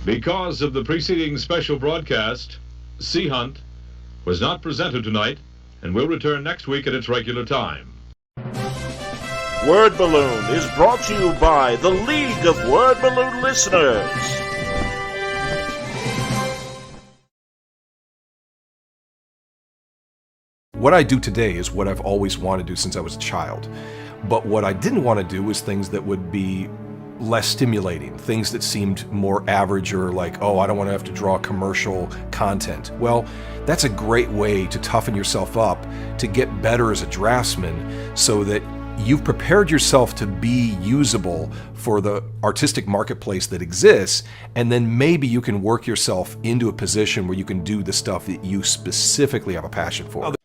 Because of the preceding special broadcast, Sea Hunt was not presented tonight and will return next week at its regular time. Word Balloon is brought to you by the League of Word Balloon Listeners. What I do today is what I've always wanted to do since I was a child. But what I didn't want to do was things that would be less stimulating, things that seemed more average or like, oh, I don't want to have to draw commercial content. Well, that's a great way to toughen yourself up, to get better as a draftsman so that you've prepared yourself to be usable for the artistic marketplace that exists, and then maybe you can work yourself into a position where you can do the stuff that you specifically have a passion for.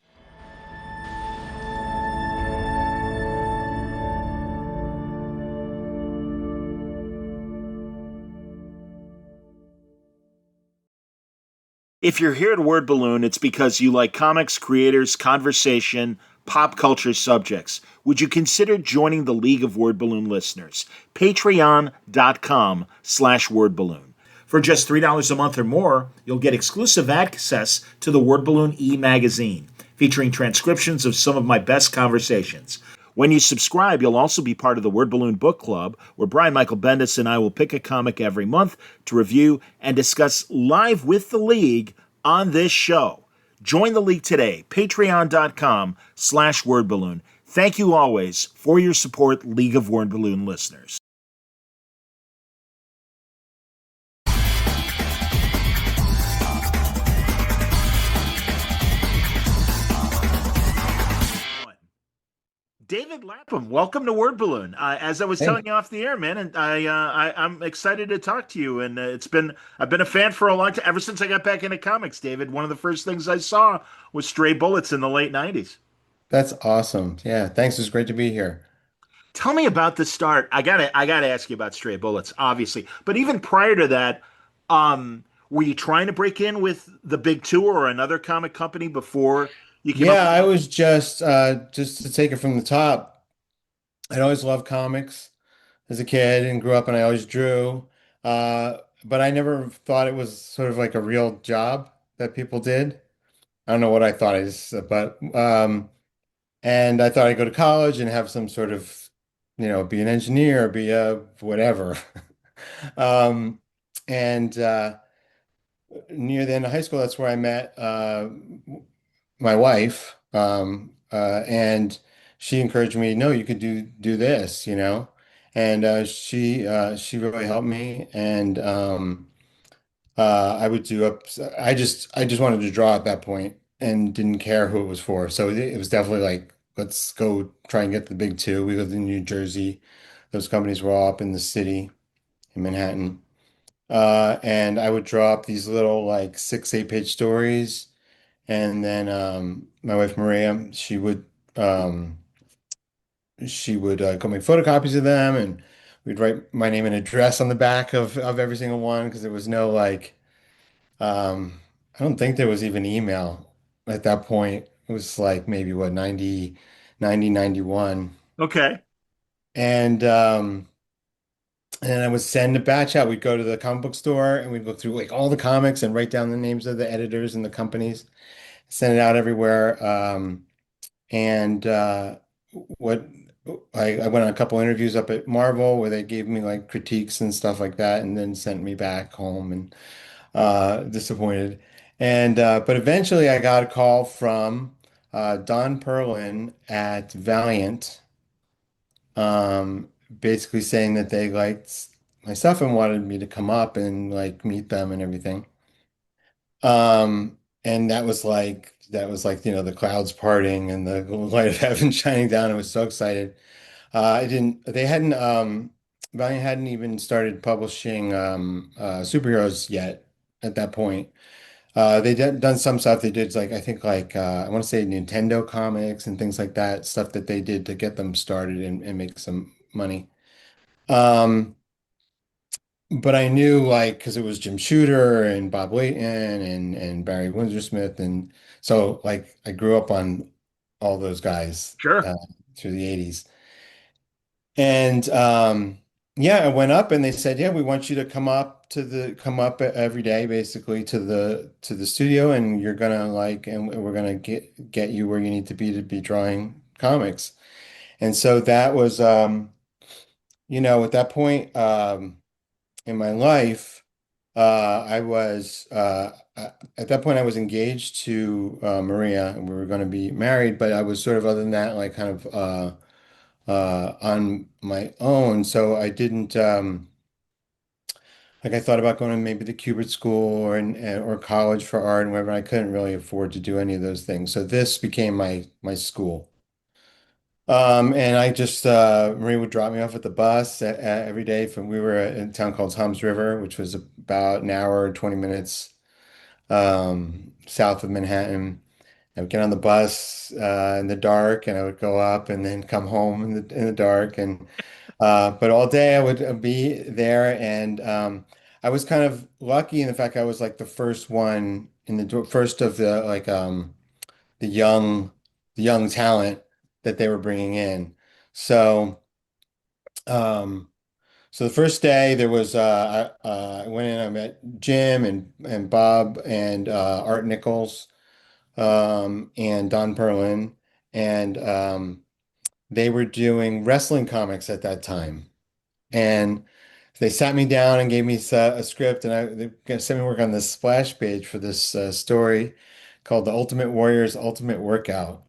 If you're here at Word Balloon, it's because you like comics, creators, conversation, pop culture subjects. Would you consider joining the League of Word Balloon Listeners? Patreon.com/wordballoon. For just $3 a month or more, you'll get exclusive access to the Word Balloon e-magazine, featuring transcriptions of some of my best conversations. When you subscribe, you'll also be part of the Word Balloon Book Club, where Brian Michael Bendis and I will pick a comic every month to review and discuss live with the League on this show. Join the League today, patreon.com/wordballoon. Thank you always for your support, League of Word Balloon listeners. David Lapham, welcome to Word Balloon. As I was telling you off the air, man, and I'm excited to talk to you. And I've been a fan for a long time, ever since I got back into comics. David, one of the first things I saw was Stray Bullets in the late '90s. That's awesome. Yeah, thanks. It's great to be here. Tell me about the start. I gotta ask you about Stray Bullets, obviously, but even prior to that, were you trying to break in with the Big Two or another comic company before you came up Yeah, with? I was just to take it from the top. I'd always loved comics as a kid and grew up and I always drew. But I never thought it was sort of like a real job that people did. I don't know what I thought but and I thought I'd go to college and have some sort of, be an engineer, be a whatever. Um, and near the end of high school, that's where I met my wife, and she encouraged me, no, you could do this, and she really helped me, and I would do up. I just wanted to draw at that point and didn't care who it was for. So it was definitely like, let's go try and get the big two. We lived in New Jersey. Those companies were all up in the city in Manhattan. And I would draw up these little like 6, 8 page stories. And then my wife Maria, she would go make photocopies of them, and we'd write my name and address on the back of every single one because there was no like I don't think there was even email at that point. It was like maybe what 90, 91. Okay. And and I would send a batch out. We'd go to the comic book store and we'd look through like all the comics and write down the names of the editors and the companies, send it out everywhere. And what I went on a couple interviews up at Marvel where they gave me like critiques and stuff like that, and then sent me back home and disappointed. And but eventually I got a call from Don Perlin at Valiant, basically saying that they liked my stuff and wanted me to come up and like meet them and everything. And that was like, the clouds parting and the light of heaven shining down. I was so excited. I didn't, they hadn't, Valiant hadn't even started publishing superheroes yet at that point. They done some stuff. They did like, I think like, I want to say Nintendo comics and things like that, stuff that they did to get them started and make some money. Um, but I knew like because it was Jim Shooter and Bob Layton and Barry Windsor-Smith, and so like I grew up on all those guys Sure. through the '80s, and yeah, I went up and they said, yeah, we want you to come up every day basically to the studio and you're gonna like and we're gonna get you where you need to be drawing comics. And so that was at that point in my life, I was at that point I was engaged to Maria and we were going to be married, but I was sort of other than that like kind of on my own. So I didn't like I thought about going to maybe the Cubert School or college for art and whatever. I couldn't really afford to do any of those things. So this became my school. And I just Marie would drop me off at the bus every day from we were in a town called Toms River, which was about an hour and 20 minutes south of Manhattan. I would get on the bus in the dark, and I would go up and then come home in the dark. And but all day I would be there, and I was kind of lucky in the fact I was like the first one in first of the like the young the young talent that they were bringing in. So um, so the first day there was I went in, I met Jim and Bob and Art Nichols and Don Perlin, and they were doing wrestling comics at that time. And they sat me down and gave me a script, and they gonna sent me work on this splash page for this story called The Ultimate Warrior's Ultimate Workout.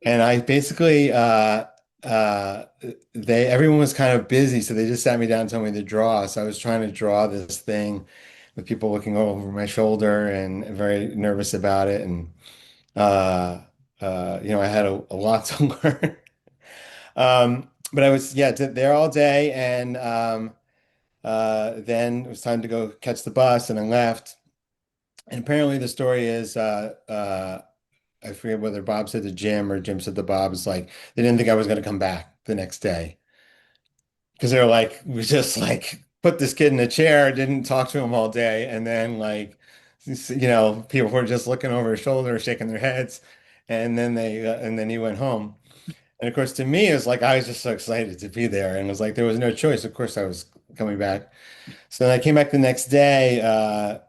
And I basically uh they everyone was kind of busy, so they just sat me down and told me to draw. So I was trying to draw this thing with people looking over my shoulder and very nervous about it. And I had a lot to learn. But I was yeah there all day, and then it was time to go catch the bus, and I left. And apparently the story is I forget whether Bob said to Jim or Jim said to Bob, is like they didn't think I was going to come back the next day because they were like, we just like put this kid in a chair, didn't talk to him all day, and then like, people were just looking over his shoulder, shaking their heads, and then he went home. And of course, to me, it was like I was just so excited to be there, and it was like there was no choice. Of course, I was coming back. So then I came back the next day.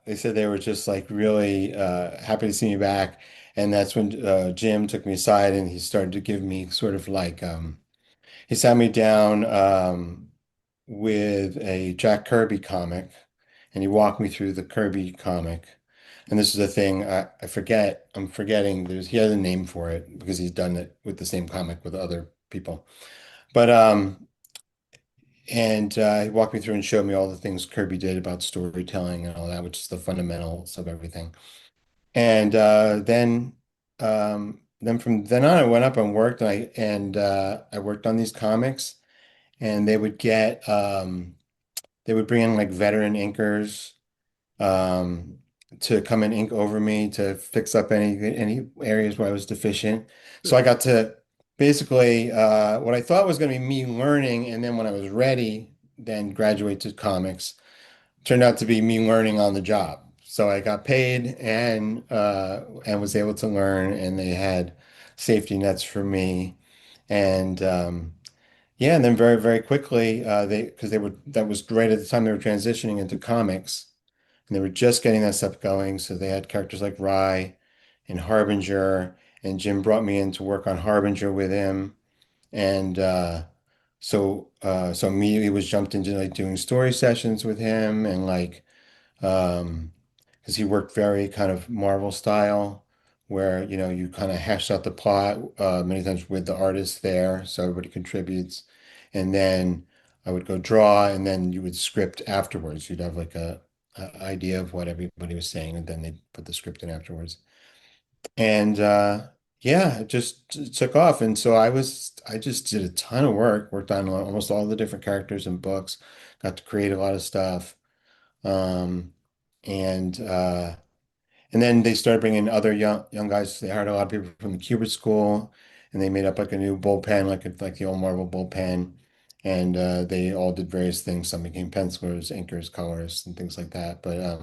They said they were just like really happy to see me back. And that's when Jim took me aside and he started to give me sort of like, he sat me down with a Jack Kirby comic and he walked me through the Kirby comic. And this is a thing I forget, I'm forgetting, he has a name for it because he's done it with the same comic with other people. But and he walked me through and showed me all the things Kirby did about storytelling and all that, which is the fundamentals of everything. And then from then on, I went up and worked, and I worked on these comics, and they would bring in like veteran inkers um, to come and ink over me to fix up any areas where I was deficient. So I got to basically what I thought was going to be me learning, and then when I was ready, then graduate to comics, turned out to be me learning on the job. So I got paid and was able to learn, and they had safety nets for me, and yeah, and then very very quickly they because they were that was right at the time they were transitioning into comics. And they were just getting that stuff going. So they had characters like Rye and Harbinger, and Jim brought me in to work on Harbinger with him. And so immediately was jumped into like doing story sessions with him and like because he worked very kind of Marvel style where you kind of hash out the plot many times with the artist there, so everybody contributes. And then I would go draw, and then you would script afterwards. You'd have like a idea of what everybody was saying, and then they'd put the script in afterwards. And yeah, it just took off. And so I just did a ton of work, worked on almost all the different characters and books, got to create a lot of stuff. Um, and and then they started bringing other young guys. They hired a lot of people from the Cubert School, and they made up like a new bullpen, like the old Marvel bullpen. And they all did various things. Some became pencilers, inkers, colorists, and things like that. But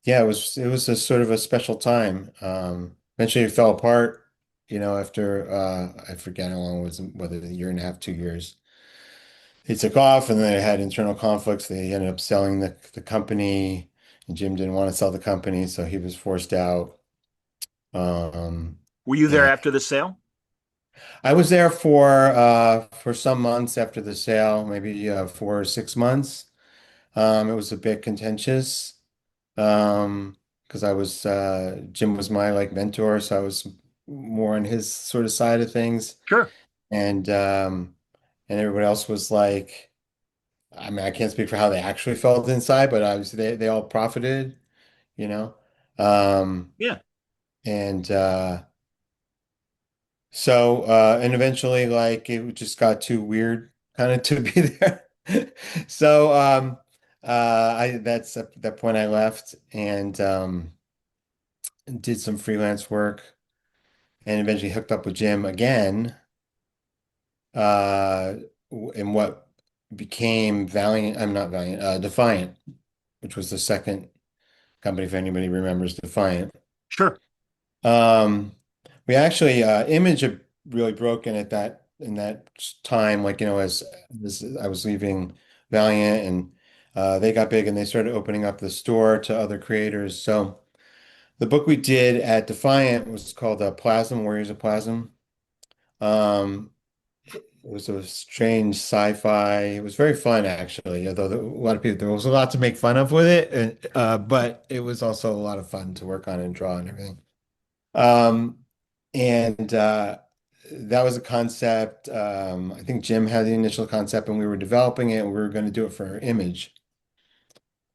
yeah, it was a sort of a special time. Eventually, it fell apart. After I forget how long it was, whether a year and a half, 2 years. they took off, and then they had internal conflicts. They ended up selling the company, and Jim didn't want to sell the company, so he was forced out. Um, Were you there and after the sale? I was there for some months after the sale, maybe 4 or 6 months. It was a bit contentious because I was Jim was my like mentor, so I was more on his sort of side of things, Sure. and and everybody else was like, I mean, I can't speak for how they actually felt inside, but obviously they all profited, you know. Um, Yeah. and So, and eventually, like, it just got too weird kind of to be there. So, that's at that point I left and did some freelance work and eventually hooked up with Jim again, uh, in what became Valiant, I'm not Valiant, Defiant, which was the second company, if anybody remembers Defiant. Sure. Um, we actually Image had really broken at that in that time, like as I was leaving Valiant, and they got big and they started opening up the store to other creators. So the book we did at Defiant was called Plasm, Warriors of Plasm. Um, it was a strange sci-fi. It was very fun, actually, although a lot of people there was a lot to make fun of with it, and, but it was also a lot of fun to work on and draw and everything. Um, and that was a concept. I think Jim had the initial concept and we were developing it and we were going to do it for Image.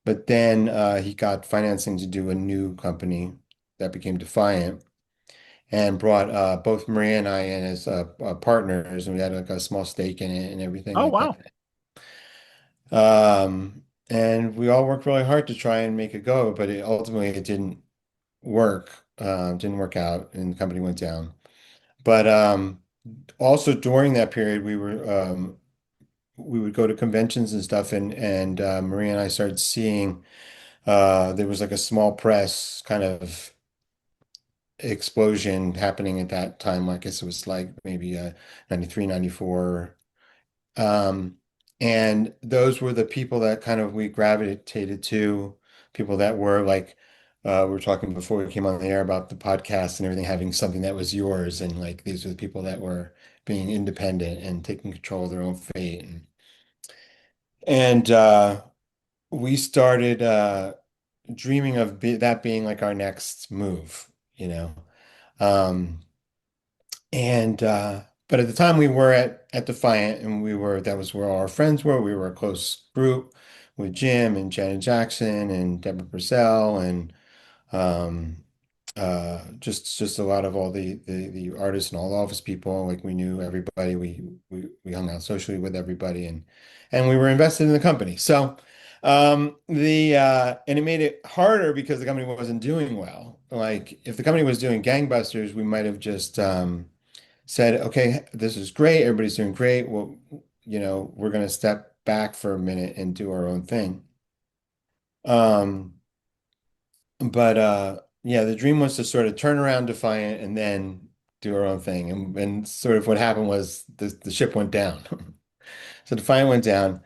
But then he got financing to do a new company that became Defiant and brought both Maria and I in as partners, and we had like a small stake in it and everything Oh, like wow. that. And we all worked really hard to try and make it go, but ultimately it didn't work. Didn't work out, and the company went down. But also during that period, we would go to conventions and stuff, and Maria and I started seeing there was like a small press kind of explosion happening at that time. I guess it was like maybe 93, 94. Um, and those were the people that kind of we gravitated to, people that were like, we were talking before we came on the air about the podcast and everything, having something that was yours. And like, these were the people that were being independent and taking control of their own fate. And we started dreaming of that being like our next move, you know? Um, and but at the time we were at Defiant, and that was where all our friends were. We were a close group with Jim and Janet Jackson and Deborah Purcell and um just a lot of all the artists and all the office people. Like we knew everybody. We hung out socially with everybody, and we were invested in the company. So the and it made it harder because the company wasn't doing well. Like if the company was doing gangbusters, we might have just said, okay, this is great, everybody's doing great. Well, we're going to step back for a minute and do our own thing. Um, but yeah, the dream was to sort of turn around Defiant and then do our own thing. And sort of what happened was the ship went down. So Defiant went down,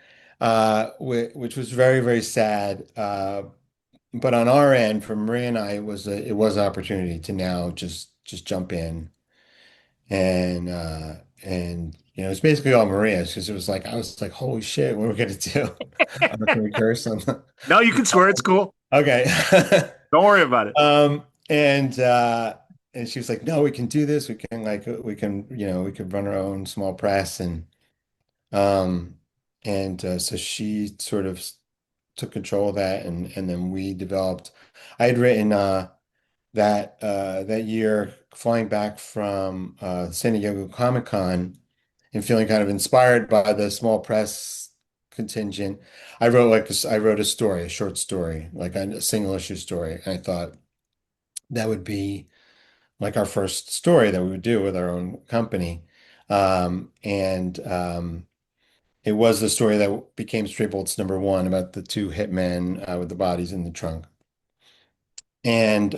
which was very, very sad. But on our end, for Maria and I, it was an opportunity to now just jump in and it's basically all Maria's because it was like I was like, holy shit, what are we gonna do? Can we curse on No, you can swear. It's cool. Okay. Don't worry about it. Um and and she was like, no, we can do this. We could run our own small press um and so she sort of took control of that and then we developed I had written that year flying back from San Diego Comic-Con and feeling kind of inspired by the small press contingent. I wrote a story, a short story, like a single issue story. And I thought that would be like our first story that we would do with our own company. And it was the story that became Stray Bullets #1 about the two hitmen with the bodies in the trunk. And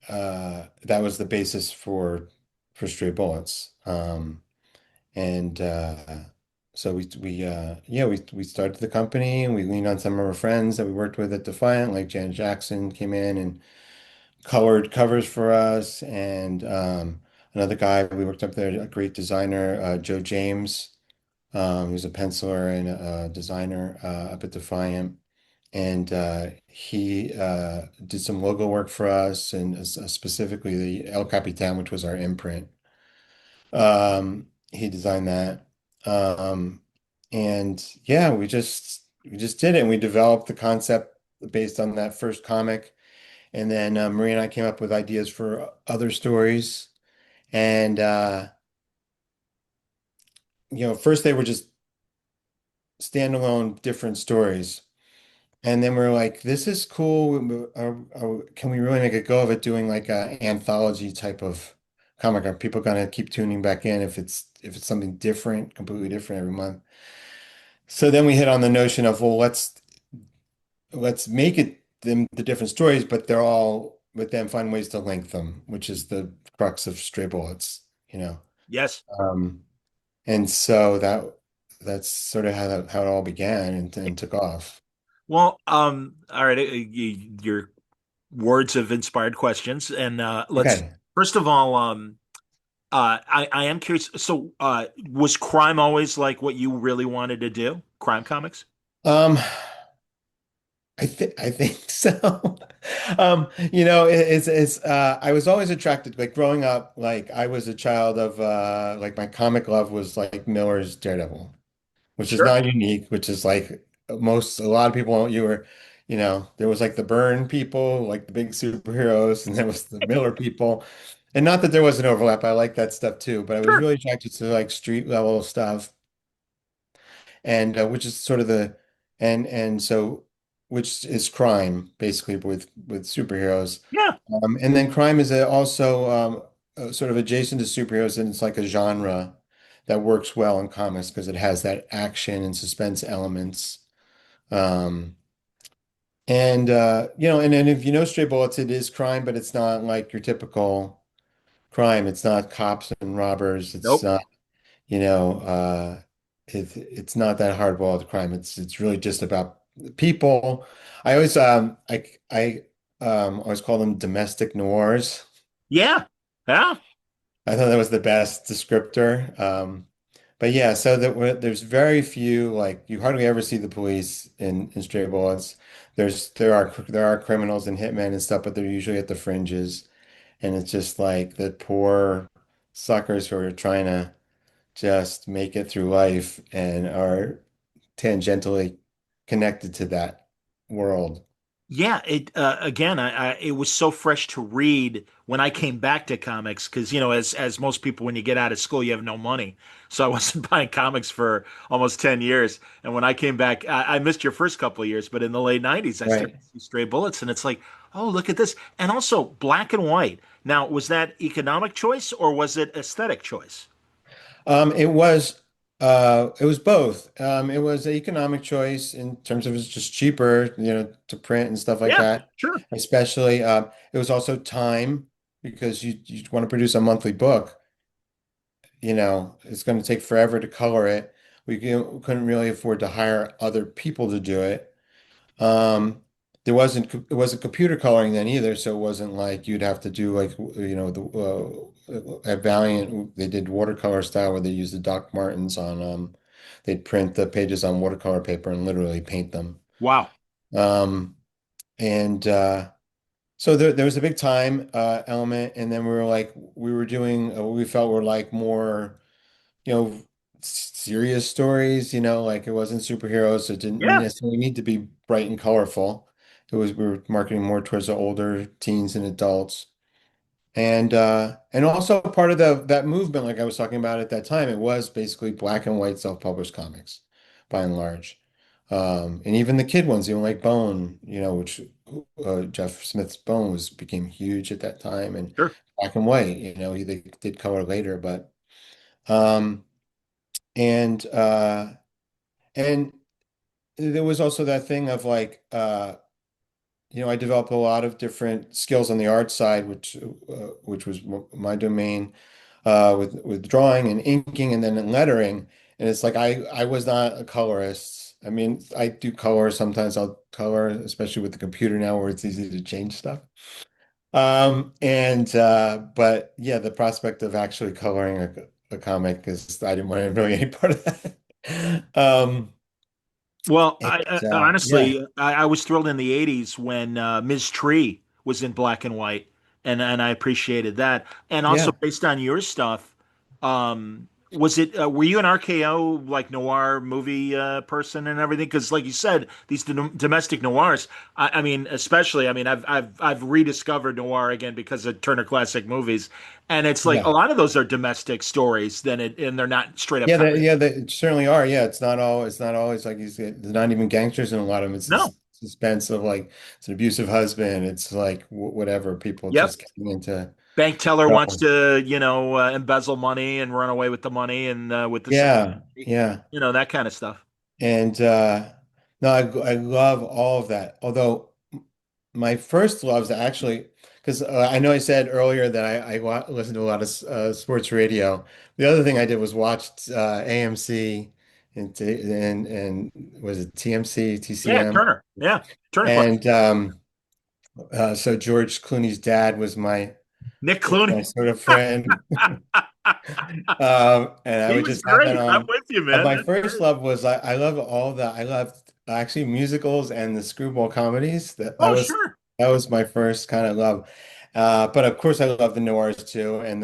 that was the basis for Stray Bullets. And So we started the company and we leaned on some of our friends that we worked with at Defiant, like Janet Jackson came in and colored covers for us, and another guy we worked up there, a great designer, Joe James, who's a penciler and a designer up at Defiant, and he did some logo work for us, and specifically the El Capitan, which was our imprint. He designed that. Um, and yeah, we just did it. And we developed the concept based on that first comic. And then Marie and I came up with ideas for other stories. And first they were just standalone different stories. And then we're like, this is cool. Can we really make a go of it doing like a anthology type of comic? Are people gonna keep tuning back in if it's something different, completely different every month? So then we hit on the notion of, well, let's make it them the different stories, but then find ways to link them, which is the crux of Stray Bullets, you know. Yes. Um, and so that's sort of how it all began and took off. Well, all right. Your words have inspired questions, and let's Okay. first of all, I am curious. So, was crime always like what you really wanted to do? Crime comics? Um, I think so. I was always attracted, like growing up, like I was a child of like my comic love was like Miller's Daredevil, which is Sure. not unique, which is like a lot of people there was like the Byrne people, like the big superheroes, and there was the Miller people. And not that there was an overlap, I like that stuff too, but I was Sure. really attracted to like street level stuff and which is sort of the and so which is crime basically with superheroes. Yeah. And then crime is also sort of adjacent to superheroes, and it's like a genre that works well in comics because it has that action and suspense elements. Um, and then if you know Stray Bullets, it is crime, but it's not like your typical crime. It's not cops and robbers. It's Nope. not you know, it's not that hardball crime. It's really just about people. I always call them domestic noirs. Yeah. Yeah. I thought that was the best descriptor. But yeah, so there's very few, like you hardly ever see the police in Stray Bullets. There are criminals and hitmen and stuff, but they're usually at the fringes, and it's just like the poor suckers who are trying to just make it through life and are tangentially connected to that world. Yeah, it again, it was so fresh to read when I came back to comics because as most people when you get out of school you have no money, so I wasn't buying comics for almost 10 years. And when I came back, I missed your first couple of years, but in the late '90s I started Right. to see Stray Bullets, and it's like, oh, look at this, and also black and white. Now, was that economic choice or was it aesthetic choice? It was both. It was an economic choice in terms of it's just cheaper, to print and stuff like Yeah, that. sure. Especially, it was also time because you want to produce a monthly book, it's going to take forever to color it. Couldn't really afford to hire other people to do it. It wasn't computer coloring then either, so it wasn't like you'd have to do like at Valiant they did watercolor style where they used the Doc Martens they'd print the pages on watercolor paper and literally paint them. Wow. Um, and So there was a big time element, and then we were doing what we felt were like more you know, serious stories, like it wasn't superheroes, so it didn't Yeah. necessarily need to be bright and colorful. We were marketing more towards the older teens and adults. And also part of that movement, like I was talking about at that time, it was basically black and white self-published comics by and large. And even the kid ones, even like Bone, which Jeff Smith's Bone became huge at that time and Sure. black and white, they did color later, but um and and there was also that thing of like I developed a lot of different skills on the art side, which was my domain with drawing and inking and then in lettering. And it's like I was not a colorist. I mean, I do color sometimes. I'll color, especially with the computer now, where it's easy to change stuff. And but yeah, the prospect of actually coloring a comic is I didn't want to really any part of that. Um, Well, and yeah, honestly, I was thrilled in the '80s when Ms. Tree was in black and white, and I appreciated that. And also, yeah, based on your stuff, was it were you an RKO like noir movie person and everything? Because, like you said, these domestic noirs. I mean, especially, I mean, I've rediscovered noir again because of Turner Classic Movies, and it's like a yeah. lot of those are domestic stories. And they're not straight up Yeah, comedy. they certainly are. Yeah, it's not always like there's not even gangsters in a lot of them. It's No. this suspense of like it's an abusive husband. It's like whatever people Yep. just getting into Bank teller wants trouble. to, embezzle money and run away with the money and with the Yeah, security, yeah. that kind of stuff. And no, I love all of that. Although my first loves actually, because I know I said earlier that I listened to a lot of sports radio. The other thing I did was watched AMC and was it TMC, Yeah, TCM? Turner. Yeah, Turner Classic. And so George Clooney's dad Nick was my Clooney. sort of friend. And I He would was just have that great. I'm on. with you, But man. my That's first great. love was I love all the I loved actually musicals and the screwball comedies. Oh, sure. That was my first kind of love. But of course I love the noirs too, and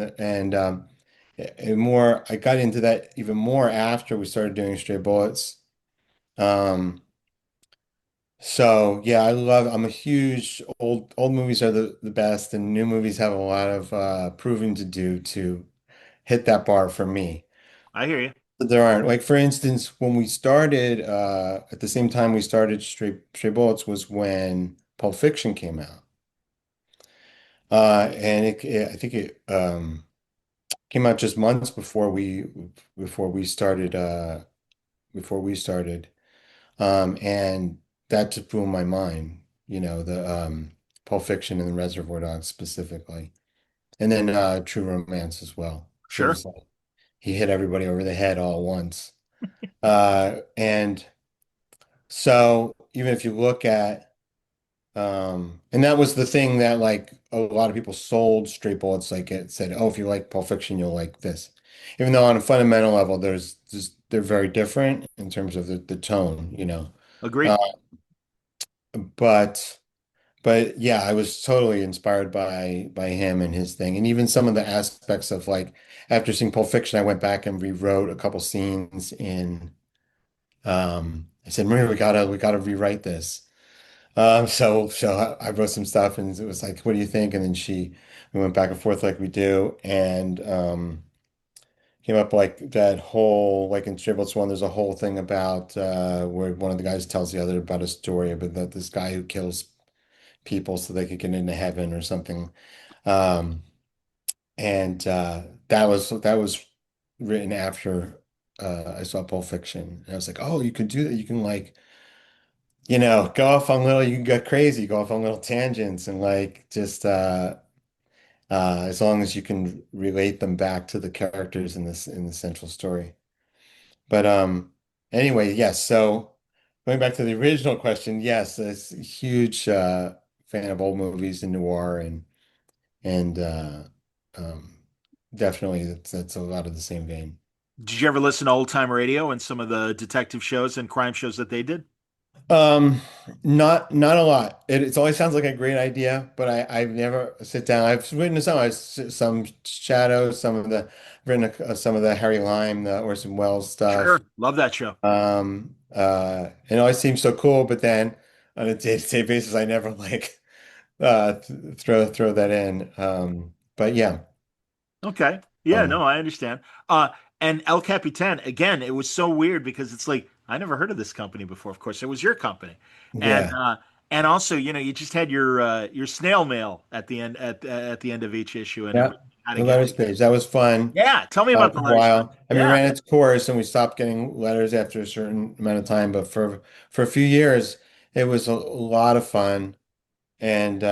more I got into that even more after we started doing Stray Bullets. Um, so yeah, I'm a huge old movies are the best, and new movies have a lot of proving to do to hit that bar for me. I hear you. But there aren't. Like for instance, when we started at the same time we started Stray Bullets was when Pulp Fiction came out. And I think it came out just months before we started before we started. And that just blew my mind, the Pulp Fiction and the Reservoir Dogs specifically. And then True Romance as well. It Sure. was like he hit everybody over the head all at once. And so even if you look at and that was the thing that like a lot of people sold Straight Bullets, like it said, oh, if you like Pulp Fiction, you'll like this. Even though on a fundamental level, they're very different in terms of the tone. Uh, Agreed. but but yeah, I was totally inspired by him and his thing. And even some of the aspects of like after seeing Pulp Fiction, I went back and rewrote a couple scenes in I said, Maria, we gotta rewrite this. So I wrote some stuff and it was like, what do you think? And then we went back and forth like we do, and came up like that whole like in Triplets one, there's a whole thing about where one of the guys tells the other about a story about that this guy who kills people so they could get into heaven or something. Um, and that was written after I saw Pulp Fiction. And I was like, oh, you can do that. You can like go off on little, you can go crazy, go off on little tangents and like just as long as you can relate them back to the characters in the central story. But anyway, yes, so going back to the original question, yes, it's a huge fan of old movies and noir and um definitely that's a lot of the same vein. Did you ever listen to Old Time Radio and some of the detective shows and crime shows that they did? Um, not a lot. It always sounds like a great idea, but I've never sit down. I've written some Shadows, I've written some of the Harry Lime, the Orson Welles stuff. Sure. Love that show. It always seems so cool, but then on a day-to-day basis, I never like throw that in. But yeah, Okay. Yeah, no, um, I understand. Uh, and El Capitan, again, it was so weird because it's like I never heard of this company before. Of course, it was your company, and yeah, also, you just had your snail mail at the end of each issue and yeah. everything. How to The get letters it. page that was fun. Yeah, tell me about the For a letters. while. I mean, it Yeah, ran its course and we stopped getting letters after a certain amount of time, but for a few years it was a lot of fun. And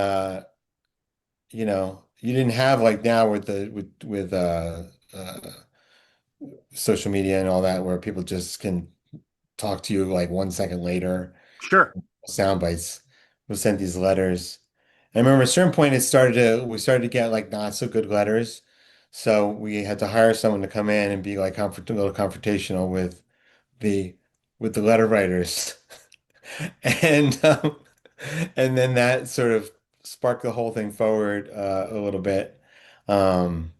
you didn't have like now with the with social media and all that, where people just can talk to you like 1 second later. Sure. Sound bites. We sent these letters. I remember at a certain point we started to get like not so good letters. So we had to hire someone to come in and be like a little confrontational the with the letter writers. And and then that sort of sparked the whole thing forward a little bit. Um,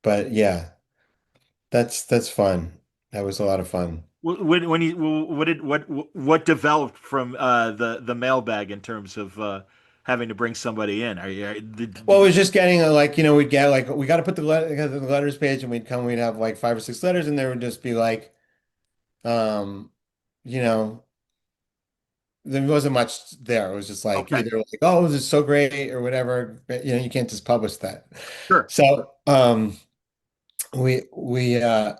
but yeah, that's fun. That was a lot of fun. When you what developed from the mailbag in terms of having to bring somebody in? Are you Well, it was just getting like, we'd get like we got to put the letters page, and we'd have like 5 or 6 letters, and there would just be like, um, you know, there wasn't much there. It was just like okay? either like, oh, this is so great or whatever. But, you can't just publish that. Sure. So, we we uh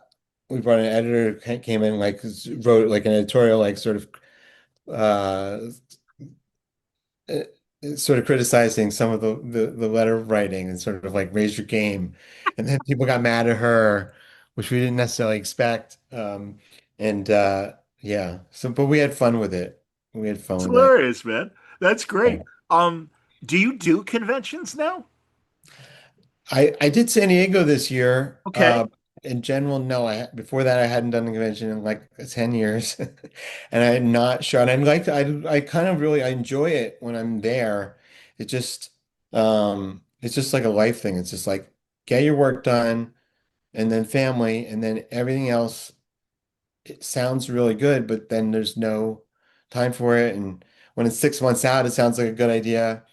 we brought an editor who came in, like wrote like an editorial, like uh uh, sort of criticizing some of the letter writing and sort of like raise your game. And then people got mad at her, which we didn't necessarily expect. And yeah, so but we had fun with it. We had fun It's with that. hilarious, man. That's great. Um, do you do conventions now? I did San Diego this year. Okay. In general, no. Before that, I hadn't done a convention in like 10 years, and I'm not sure. And I kind of really I enjoy it when I'm there. It just it's just like a life thing. It's just like get your work done, and then family, and then everything else. It sounds really good, but then there's no time for it. And when it's 6 months out, it sounds like a good idea.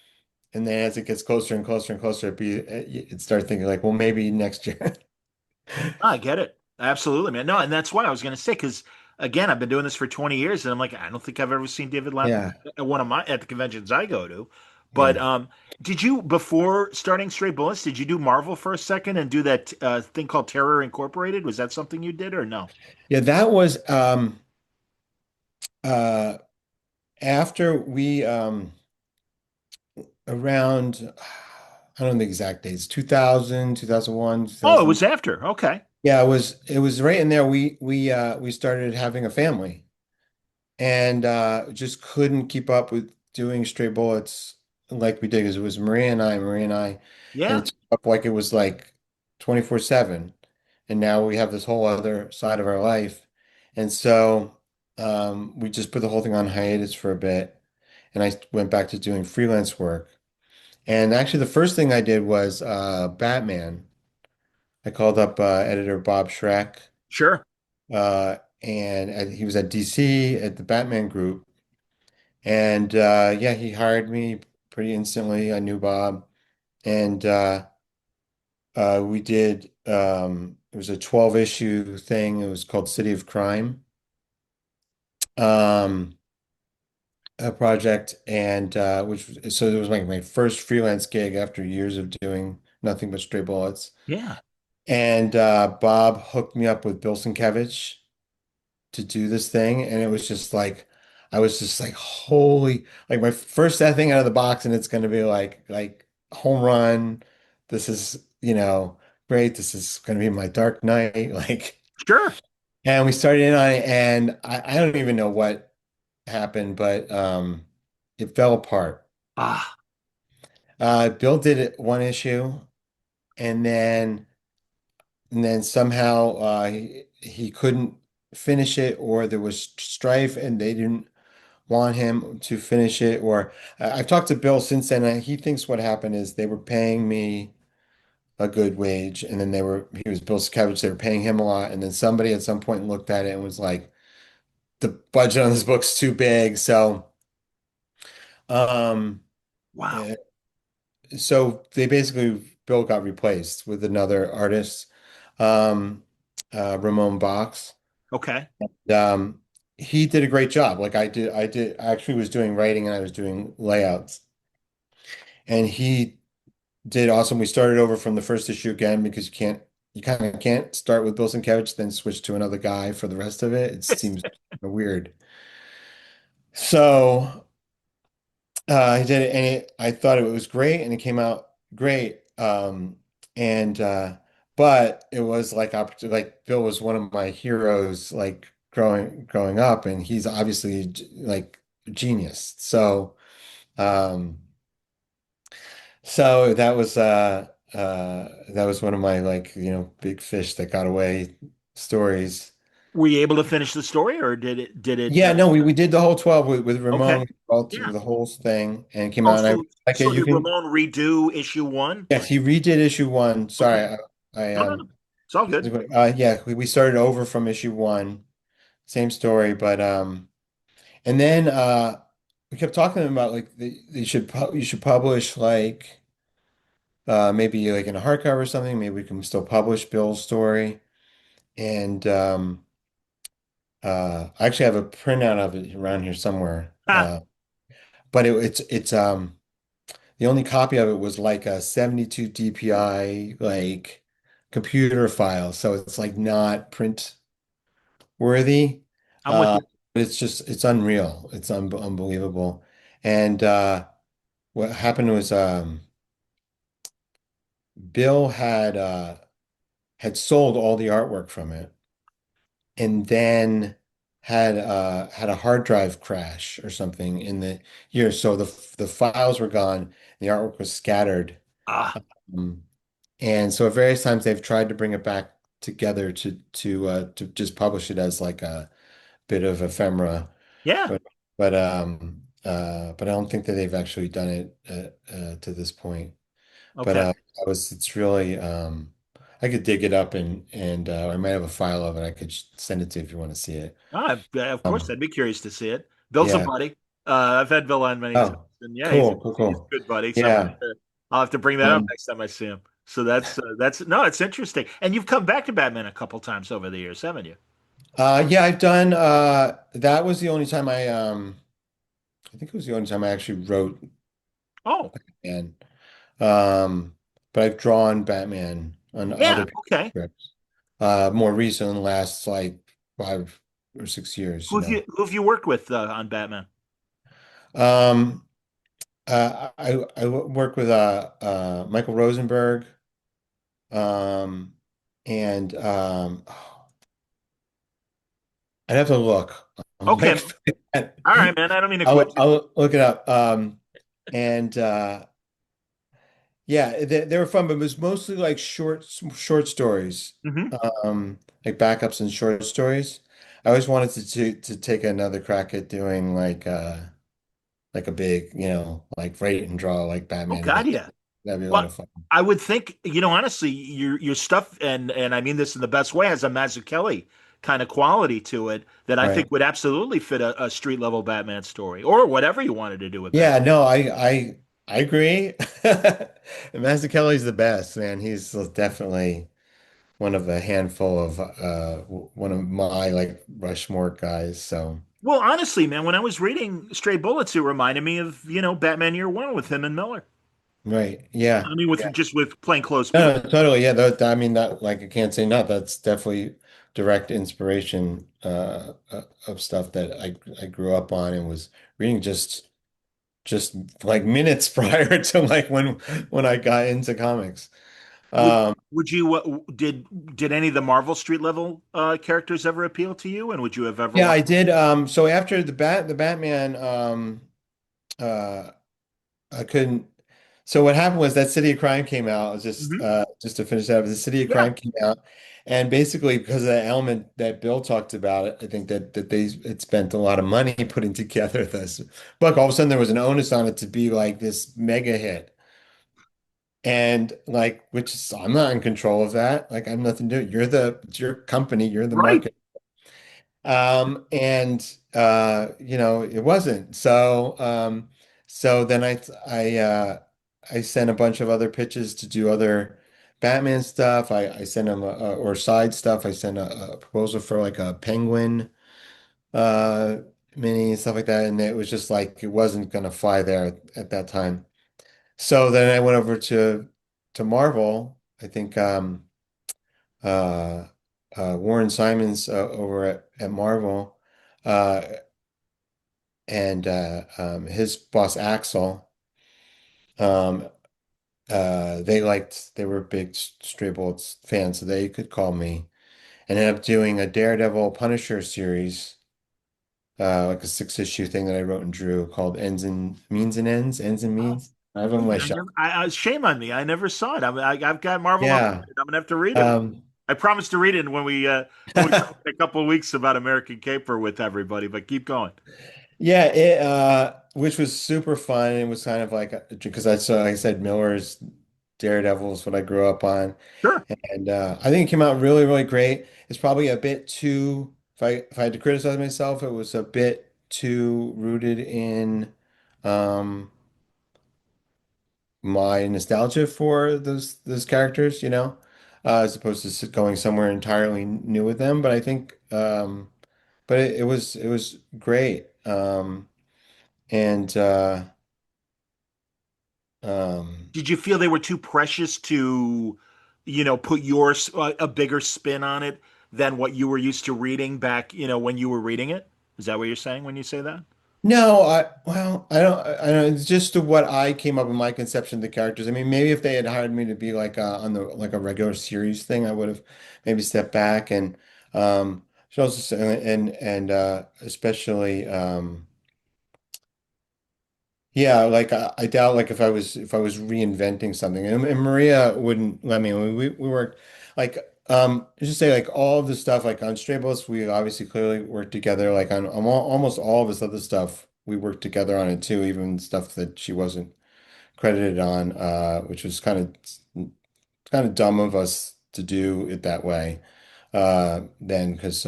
And then as it gets closer and closer and closer, it start thinking like, well, maybe next year. I get it. Absolutely, man. No, and that's why I was going to say, because again, I've been doing this for 20 years, and I'm like, I don't think I've ever seen David Lapham Yeah, at at the conventions I go to. But yeah, did you, before starting Straight Bullets, did you do Marvel for a second and do that thing called Terror Incorporated? Was that something you did or no? yeah. That was uh after we around I don't know the exact dates, 2000, 2001, Oh, it 2000. was after. Okay. Yeah, it was right in there. We started having a family, and just couldn't keep up with doing Straight Bullets like we did, because it was Maria and I, and Yeah. it took up like it was like 24/7. And now we have this whole other side of our life. And so we just put the whole thing on hiatus for a bit, and I went back to doing freelance work. And actually the first thing I did was Batman. I called up editor Bob Schreck, Sure. and he was at DC at the Batman group. And yeah, he hired me pretty instantly. I knew Bob, and we did. It was a 12 issue thing. It was called City of Crime, um, a project, and so it was like my first freelance gig after years of doing nothing but Stray Bullets. Yeah. And Bob hooked me up with Bill Sienkiewicz to do this thing, and it was just like I was just like holy, like my first that thing out of the box, and it's going to be like home run. This is, great. This is going to be my Dark Knight, like. Sure. And we started in on it, and I don't even know what happened, but it fell apart. Ah, Bill did it one issue, and then somehow he couldn't finish it, or there was strife and they didn't want him to finish it. Or I've talked to Bill since then, and he thinks what happened is they were paying me a good wage, and then he was Bill Sienkiewicz, they were paying him a lot, and then somebody at some point looked at it and was like, the budget on this book's too big. Um wow. eh, so they basically Bill got replaced with another artist, um Ramon Box. Okay. Um, he did a great job. Like I actually was doing writing, and I was doing layouts, and he did awesome. We started over from the first issue again, because you kind of can't start with Bill Sienkiewicz, then switch to another guy for the rest of it. It seems weird. So he did it, and I thought it was great, and it came out great. And but it was like like Bill was one of my heroes like growing up, and he's obviously like a genius. Um so that was one of my like, big fish that got away stories. Were you able to finish the story, or did it? Yeah, no, we did the whole 12 with Okay, Ramon, all through yeah. the whole thing, and it came Oh, out, and I so like it. so You did can, Ramon redo issue one? yes, he redid issue one. Okay, Sorry, I no, no, no, it's all good. yeah, we started over from issue one, same story, but and then we kept talking about like you should publish like maybe like in a hardcover or something. Maybe we can still publish Bill's story, and I actually have a printout of it around here somewhere. Ah, But it's the only copy of it was like a 72 DPI like computer file, so it's like not print worthy. I'm with you. But it's unreal. It's unbelievable. And what happened was Bill had sold all the artwork from it, and then had a hard drive crash or something in the year. So the files were gone, the artwork was scattered. Ah, Um, and so at various times they've tried to bring it back together to just publish it as like a bit of ephemera, yeah. but but I don't think that they've actually done it to this point. But Okay. it's really I could dig it up and I might have a file of it. I could send it to you if you want to see it. Of course, Um, I'd be curious to see it. Bill's a yeah. buddy. I've had Bill on many times, Oh, and yeah, cool, cool, he's a cool. good buddy. So Yeah. I'll have to bring that up Um, next time I see him. So that's no, it's interesting. And you've come back to Batman a couple times over the years, haven't you? yeah, I've done that was the only time I think it was the only time I actually wrote Oh, Batman. Um, but I've drawn Batman on yeah. other Okay. scripts. More recent, in the last like 5 or 6 years, Who have you worked with on Batman? Um, I work with Michael Rosenberg, um, and I'd have to look. I'm Okay. like, All right, man. I don't mean to quit you. I'll look it up. And yeah, they were fun, but it was mostly like short stories, Hmm. like backups and short stories. I always wanted to take another crack at doing like a big, like write and draw like Oh Batman God, again. yeah. That'd be a lot Well, of fun. I would think, honestly, your stuff, and I mean this in the best way, has a Mazzucchelli kind of quality to it that I Right. think would absolutely fit a street level Batman story or whatever you wanted to do with Batman. Yeah, no, I agree. Master Kelly's the best, man. He's definitely one of a handful of one of my like Rushmore guys. So Well, honestly, man, when I was reading Stray Bullets, it reminded me of, Batman Year One with him and Miller. right. Yeah. I mean, with just with plain clothes No, people. no, totally. Yeah, I mean that like I can't say not. That's definitely direct inspiration of stuff that I grew up on and was reading just like minutes prior to like when I got into comics. Would Um would you did any of the Marvel street level characters ever appeal to you? And would you have ever yeah, wanted? I did so after the Batman uh I couldn't. So what happened was that City of Crime came out. Mhm. Just to finish that up, the City of Yeah, Crime came out, and basically because of that element that Bill talked about, I think that they had spent a lot of money putting together this book. All of a sudden, there was an onus on it to be like this mega hit, and like which is, I'm not in control of that. Like I'm nothing to do. It's your company. You're the right. market. And it wasn't. So then I sent a bunch of other pitches to do other Batman stuff. I sent him or side stuff. I sent a proposal for like a Penguin uh mini and stuff like that, and it was just like it wasn't gonna fly there at that time. So then I went over to Marvel. I think uh, Warren Simons over at Marvel, uh, and his boss Axel um, they were big Stray Bullets fans, so they could call me. And ended up doing a Daredevil Punisher series, like a six-issue thing that I wrote and drew called Ends and Means and Ends, Ends and Oh, Means. I have it on my I shelf. never. Shame on me. I never saw it. I've got Marvel Yeah. Unlimited. I'm gonna have to read it. Um, I promised to read it when we talk in a couple of weeks about American Caper with everybody. But keep going. yeah, which was super fun. It was kind of like because I saw, like I said, Miller's Daredevil is what I grew up on. Sure. And I think it came out really, really great. It's probably a bit too, if I had to criticize myself, it was a bit too rooted in um, my nostalgia for those characters, as opposed to going somewhere entirely new with them. But I think, but it was great. And um, Did you feel they were too precious to, put a bigger spin on it than what you were used to reading back, when you were reading it? Is that what you're saying when you say that? No, I don't, it's just to what I came up with my conception of the characters. I mean, maybe if they had hired me to be like on the like a regular series thing, I would have maybe stepped back and should also say, and especially yeah, like I doubt like if I was reinventing something, and Maria wouldn't let me. We worked like let's just say like all of the stuff like on Stray Bullets, we obviously clearly worked together. Like on almost all of this other stuff, we worked together on it too, even stuff that she wasn't credited on, which was kind of dumb of us to do it that way. Then because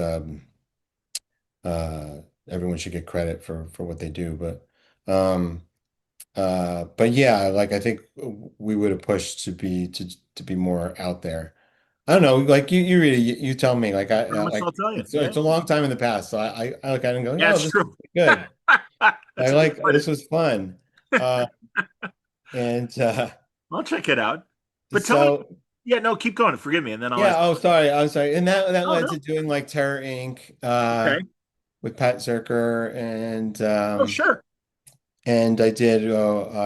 uh, everyone should get credit for what they do, but yeah, like I think we would have pushed to be more out there. I don't know, like you read it, you tell me, like Promise like I'll tell you. Yeah. it's a long time in the past, so I look at it and go, Yeah, oh, it's this is true. good. I That's a good like put it. this was fun, uh, and I'll check it out. But tell me, so yeah, no, keep going. Forgive me, and then I'll yeah. ask. Oh, sorry, I'm sorry, and that Oh led no. to doing like Terror Inc. Okay. With Pat Zerker Oh sure. and I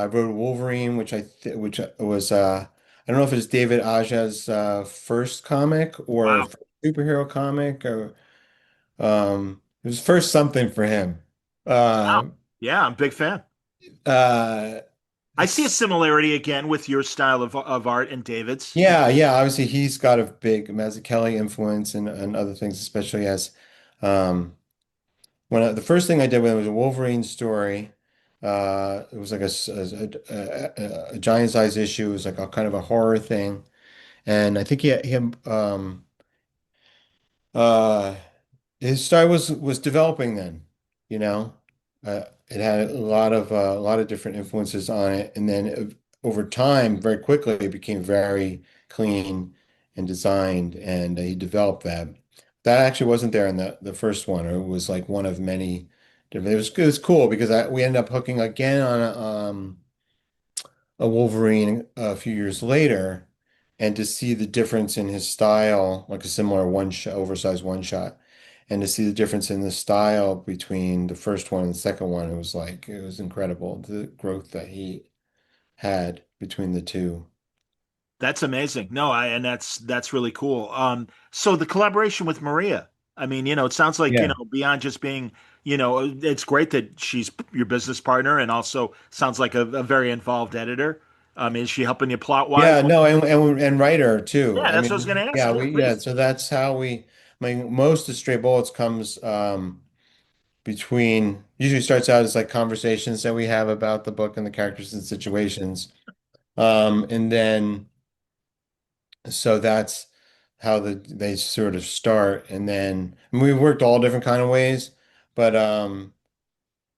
wrote Wolverine, which which was I don't know if it's David Aja's first comic or Wow. first superhero comic or it was first something for him. Wow. Uh, Yeah, I'm a big fan. uh, I see a it's similarity again with your style of art and David's. yeah, yeah. Obviously, he's got a big Mazzucchelli influence and other things, especially as um, the first thing I did with him was a Wolverine story. It was like a giant size issue. It was like a kind of a horror thing. And I think uh his style was developing then, you know. It had a lot of different influences on it, and then over time, very quickly, it became very clean and designed, and he developed that. That actually wasn't there in the first one, or it was like one of many different. It was cool because we ended up hooking again on a Wolverine a few years later, and to see the difference in his style, like a similar one shot, oversized one shot, and to see the difference in the style between the first one and the second one, it was incredible, the growth that he had between the two. That's amazing. No, and that's really cool. So the collaboration with Maria. I mean, it sounds like, Yeah. beyond just being, it's great that she's your business partner and also sounds like a very involved editor. Is she helping you plot wise? Yeah, no, and writer too. Yeah, I that's what I was going mean, to ask. yeah, Yeah, yeah. please. So that's how I mean, most of Stray Bullets comes between usually starts out as like conversations that we have about the book and the characters and situations. And then so that's how they sort of start. And then and we worked all different kind of ways, but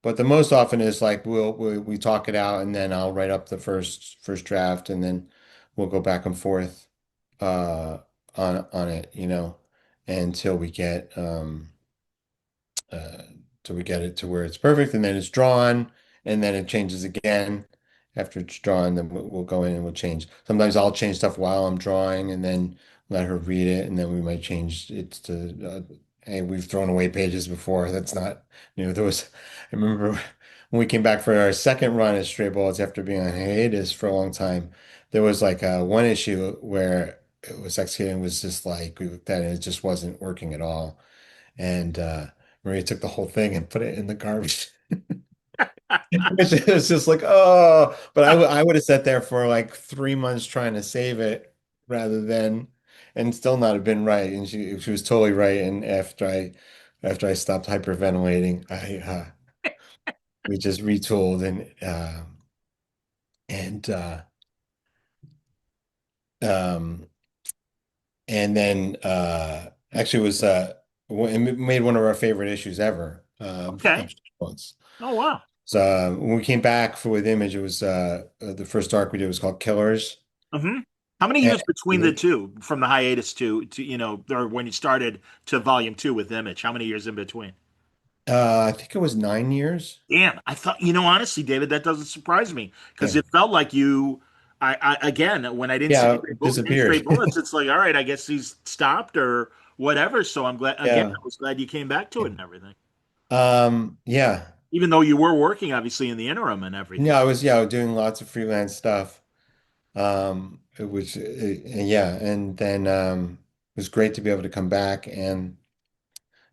but the most often is like we talk it out and then I'll write up the first draft and then we'll go back and forth uh on it, until we get uh, till we get it to where it's perfect, and then it's drawn, and then it changes again. After it's drawn, then we'll go in and we'll change. Sometimes I'll change stuff while I'm drawing, and then let her read it, and then we might change it to, hey, we've thrown away pages before. That's not, there was, I remember when we came back for our second run at Stray Bullets after being on hiatus for a long time, there was like one issue where it was executing was just like we looked at it, and it just wasn't working at all. And Maria took the whole thing and put it in the garbage. It was just like, oh, but I would have sat there for like 3 months trying to save it rather than and still not have been right. And she was totally right. And after I stopped hyperventilating, I we just retooled and um and then actually was it made one of our favorite issues ever Okay. of once. Oh, wow. So when we came back for with Image, it was the first arc we did was called Killers. Hmm. How many And years between the two, from the hiatus to or when you started to volume two with Image? How many years in between? I think it was 9 years. Damn, I thought, honestly, David, that doesn't surprise me because Yeah. it felt like you, again, when I didn't see Yeah, it Stray disappeared. Bullets, it's like, all right, I guess he's stopped or whatever. So I'm glad, again, Yeah. I was glad you came back to it and everything, Yeah. even though you were working obviously in the interim and No, everything. I was doing lots of freelance stuff. Yeah, and then it was great to be able to come back and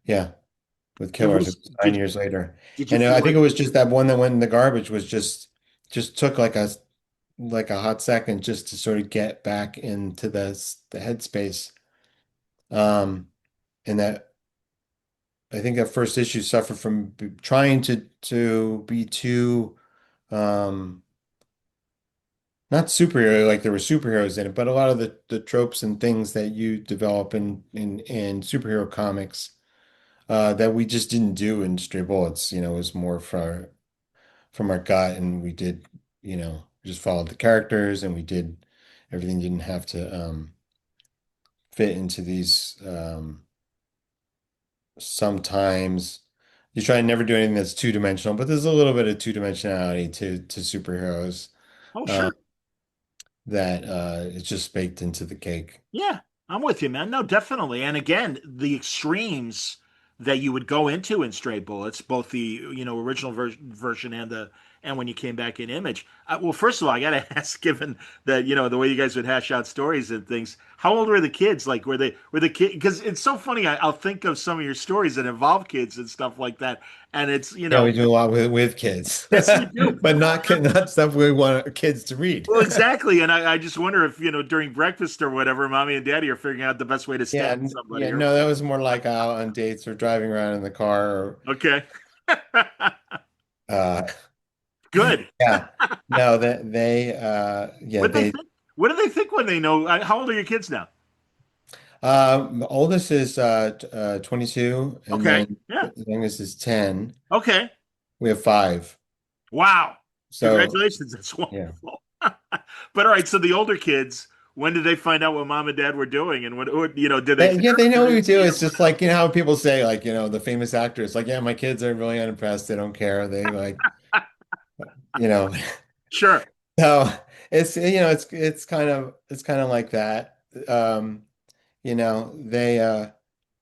yeah, with And Killers, it was nine did years later. did you And feel I think it like, was just that one that went in the garbage was just took like a hot second just to sort of get back into the headspace. Um, and that I think that first issue suffered from trying to be too um not superhero like there were superheroes in it, but a lot of the tropes and things that you develop in superhero comics that we just didn't do in Stray Bullets. It was more from our gut, and we did, just followed the characters, and we did everything didn't have to fit into these. Sometimes you try and never do anything that's two-dimensional, but there's a little bit of two-dimensionality to superheroes oh, uh, sure. that it's just baked into the cake. Yeah, I'm with you, man. No, definitely. And again, the extremes that you would go into in Stray Bullets, both the original version and when you came back in Image. Well, first of all, I got to ask, given that the way you guys would hash out stories and things, how old were the kids? Like, were the kids? Because it's so funny. I'll think of some of your stories that involve kids and stuff like that, and it's Yeah, we do a lot with kids, yes, you do. but not stuff we want kids to read. Well, exactly. And I just wonder if, during breakfast or whatever, mommy and daddy are figuring out the best way to Yeah, stab somebody yeah, or no, that was more like out on dates or driving around in the car or okay. uh Good. yeah. No, that they yeah, What they they think? What do they think when they know? How old are your kids now? oldest is 22 and Okay. then Yeah. the youngest is 10. Okay. We have five. Wow. So, Congratulations. That's yeah. wonderful. But all right. So the older kids, when did they find out what mom and dad were doing, and did they Yeah, they know what really we do. see it? It's just like, how people say, like, the famous actors, like, yeah, my kids are really unimpressed. They don't care. They like, you know, Sure. so it's kind of like that. They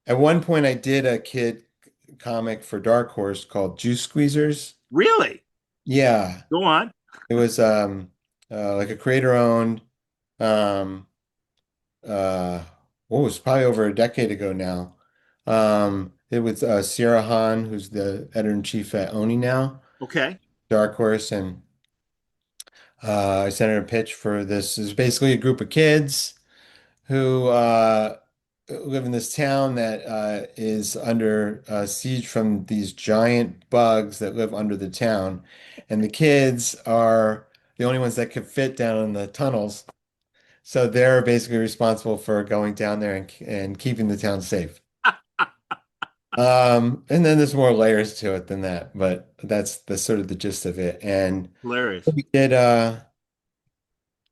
at one point I did a kid comic for Dark Horse called Juice Squeezers. Really? Yeah, Go on. it was like a creator owned um what was probably over a decade ago now. It was Sierra Han, who's the editor-in-chief at Oni now, Okay. Dark Horse, and I sent her a pitch for this. It's basically a group of kids who live in this town that is under siege from these giant bugs that live under the town. And the kids are the only ones that could fit down in the tunnels. So they're basically responsible for going down there and keeping the town safe. And then there's more layers to it than that, but that's the sort of the gist of it. And Hilarious. we did uh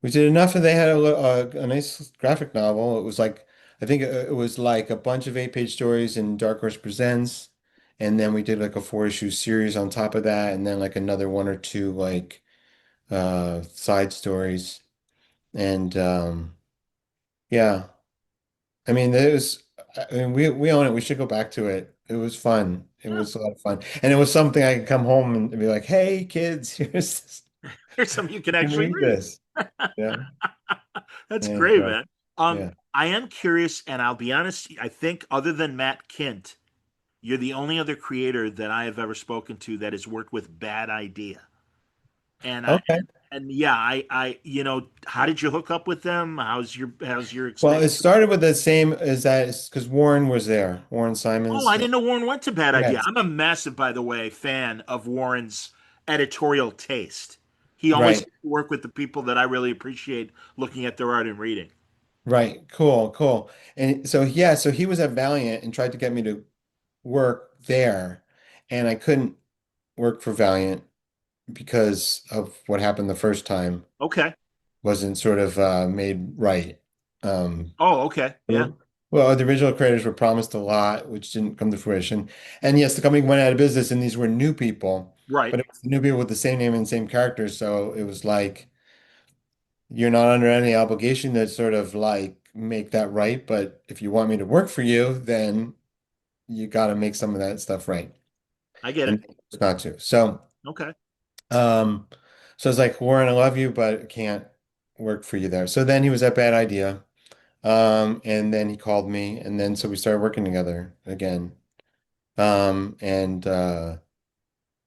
we did enough, and they had a nice graphic novel. It was like, I think it was like a bunch of 8-page stories in Dark Horse Presents, and then we did like a 4-issue series on top of that, and then like another one or two like side stories. And yeah, I mean, we own it. We should go back to it. It was fun. It was a lot of fun. And it was something I could come home and be like, hey, kids, here's this. Here's something you can You can actually read read. this. Yeah. That's And great, man. yeah. I am curious, and I'll be honest, I think other than Matt Kint, you're the only other creator that I have ever spoken to that has worked with Bad Idea. And I Okay. and yeah, how did you hook up with them? How's your Well, it experience? started with the same as that because Warren was there. Warren Oh, I Simons. didn't know Warren went to Bad Idea. Yes. I'm a massive, by the way, fan of Warren's editorial taste. He always Right. work with the people that I really appreciate looking at their art and reading. Right. Cool. Cool. And so, yeah, so he was at Valiant and tried to get me to work there. And I couldn't work for Valiant because of what happened the first time. Okay. Wasn't sort of made right. Um, Oh, okay. Yeah. well, the original creators were promised a lot, which didn't come to fruition. And yes, the company went out of business, and these were new people, Right. but it was new people with the same name and same characters. So it was like you're not under any obligation to sort of like make that right. But if you want me to work for you, then you got to make some of that stuff right. I get it. And it's not to. So, Okay. um, so it's like, Warren, I love you, but I can't work for you there. So then he was at Bad Idea. And then he called me, and then so we started working together again. And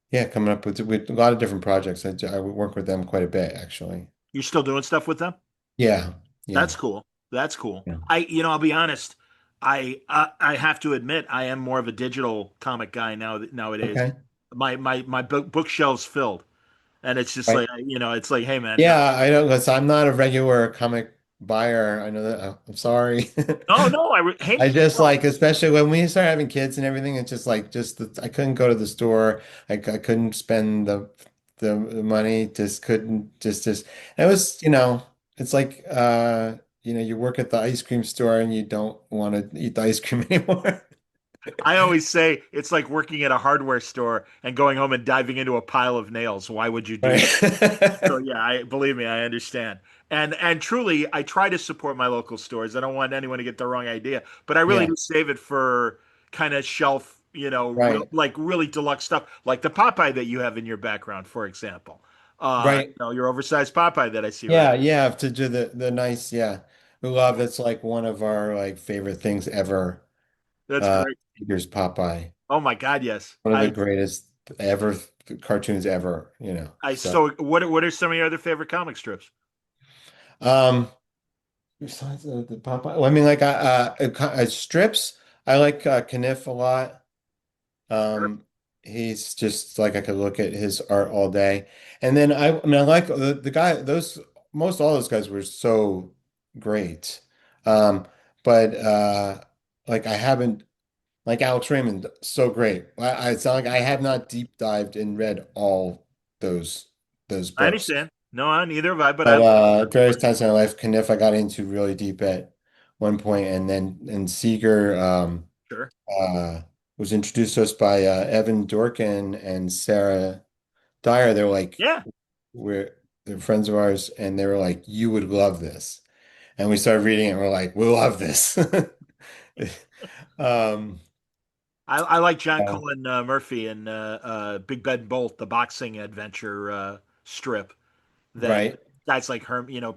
yeah, coming up with a lot of different projects. I work with them quite a bit, actually. You're still doing stuff with them? Yeah, yeah, That's cool. That's cool. yeah. I'll be honest. I have to admit, I am more of a digital comic guy nowadays. Okay, My bookshelves filled, and it's just right. like it's like, hey man, Yeah, I know. Listen, I'm not a regular comic buyer. I know that. I'm sorry. no, no, hey, I just no, like, especially when we start having kids and everything, it's just like, I couldn't go to the store. I couldn't spend the money. Just couldn't. Just. It was, it's like, you work at the ice cream store and you don't want to eat the ice cream anymore. I always say it's like working at a hardware store and going home and diving into a pile of nails. Why would you do that? So Right. yeah, I believe me, I understand. And truly, I try to support my local stores. I don't want anyone to get the wrong idea, but I really Yeah. do save it for kind of shelf, Right. like really deluxe stuff, like the Popeye that you have in your background, for example. Right. Your oversized Popeye that I see right. Yeah. Yeah. To do the nice. Yeah. We love that's like one of our like favorite things ever. That's Uh, great. Here's Popeye. Oh my God, yes. One of the greatest ever cartoons ever, So, So what are some of your other favorite comic strips? um, besides the Popeye, well, I mean, like, strips, I like Kniff a lot. Sure. Um, he's just like I could look at his art all day. And then I mean, I like the guy. Most all those guys were so great. Um, but like I haven't like Alex Raymond, so great. It's not like I have not deep dived and read all those those I books. understand. No, neither have I, but I But love various it. times in my life, Kniff I got into really deep at one point, and then Seeger Sure. uh, was introduced to us by Evan Dorkin and Sarah Dyer. They're like, Yeah. they're friends of ours, and they were like, you would love this. And we started reading it, and we're like, we love this. Um, I like John uh, Cullen Murphy and Big Bed and Bolt, the boxing adventure strip that right. guys like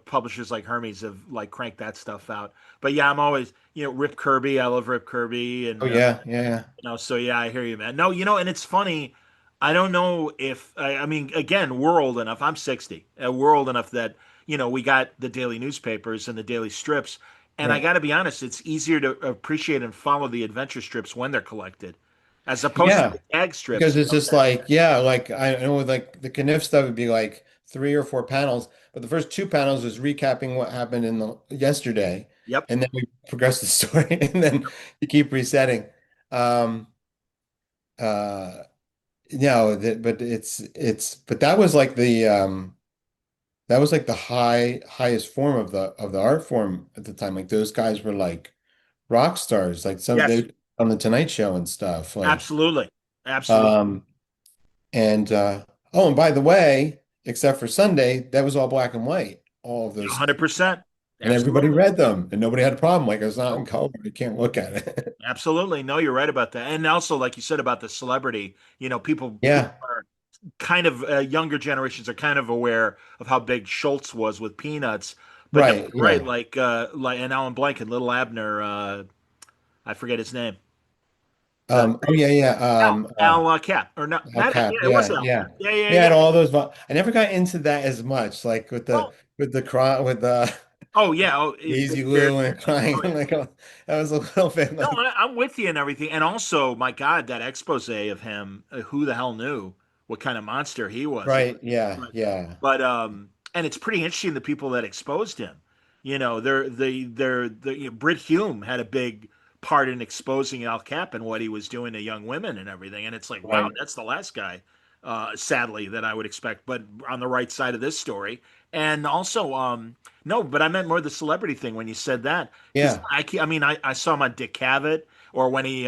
publishers like Hermes have like cranked that stuff out. But yeah, I'm always, Rip Kirby. I love Rip Kirby, Oh and yeah, yeah, yeah. so yeah, I hear you, man. No, and it's funny. I don't know if I mean, again, we're old enough. I'm 60. We're old enough that we got the daily newspapers and the daily strips. And I Right. got to be honest, it's easier to appreciate and follow the adventure strips when they're collected, as opposed to Yeah. the tag strips. Because it's just like, yeah, like I know with like the Kniff stuff would be like 3 or 4 panels, but the first 2 panels was recapping what happened in the yesterday, Yep. and then we progress the story, and then you keep resetting. Um, uh, but but that was like the highest form of the art form at the time. Like those guys were like rock stars, like Yes. they on the Tonight Show and stuff, like. Absolutely. Absolutely. Um, And and by the way, except for Sunday, that was all black and white. All of those. 100%. and everybody Absolutely. read them, and nobody had a problem. Like it's not in Oh, color, you can't look at it. absolutely. No, you're right about that. And also, like you said about the celebrity, people Yeah, are kind of younger generations are kind of aware of how big Schultz was with Peanuts. But no, right. right, Yeah. like and Alan Blank and Little Abner, I forget his name. The Oh yeah, yeah. Al Cap or not? Al Not Cap. yeah, it was Yeah, Al. yeah. Yeah, yeah, We had yeah. all those. I never got into that as much, like Well, with the cry with the oh yeah, oh, Daisy there. Lou and crying. Oh I'm yeah. like, that was a little bit No, like, I'm with you and everything. And also, my God, that expose of him, who the hell knew what kind of monster he was? right. Yeah, But, yeah, and it's pretty interesting the people that exposed him. Britt Hume had a big part in exposing Al Cap and what he was doing to young women and everything. And it's like, wow, right. that's the last guy, sadly, that I would expect, but on the right side of this story. And also, no, but I meant more the celebrity thing when you said that. Because Yeah, I mean, I saw him on Dick Cavett or when he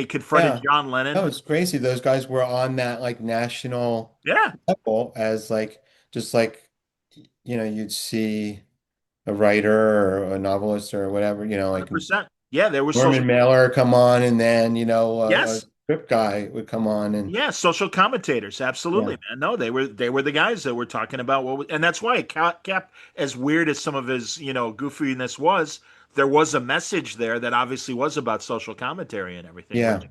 confronted yeah. John No, Lennon. it's crazy. Those guys were on that like national Yeah, level as like just like you'd see a writer or a novelist or whatever, like 100%. Yeah, there was social. Norman Mailer come on, and then a Yes, script guy would come on, and yeah, social commentators, yeah, absolutely, man. No, they were the guys that were talking about and that's why Cap, as weird as some of his goofiness was, there was a message there that obviously was about social commentary and everything. yeah. Which,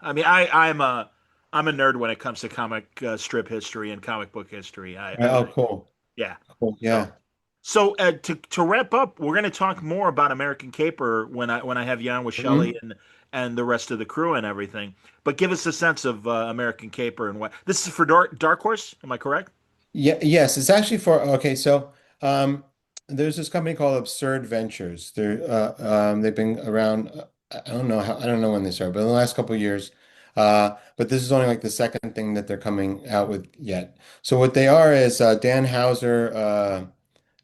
I mean, I'm a nerd when it comes to comic strip history and comic book history. I Oh, really, cool, yeah. cool, So yeah. to wrap up, we're going to talk more about American Caper when I have you on with Shelley Mhm. and the rest of the crew and everything. But give us a sense of American Caper and what this is for Dark Horse. Am I correct? Yeah, yes, it's actually for okay. So, there's this company called Absurd Ventures. They've been around. I don't know when they started, but in the last couple of years. But this is only like the second thing that they're coming out with yet. So what they are is Dan Hauser.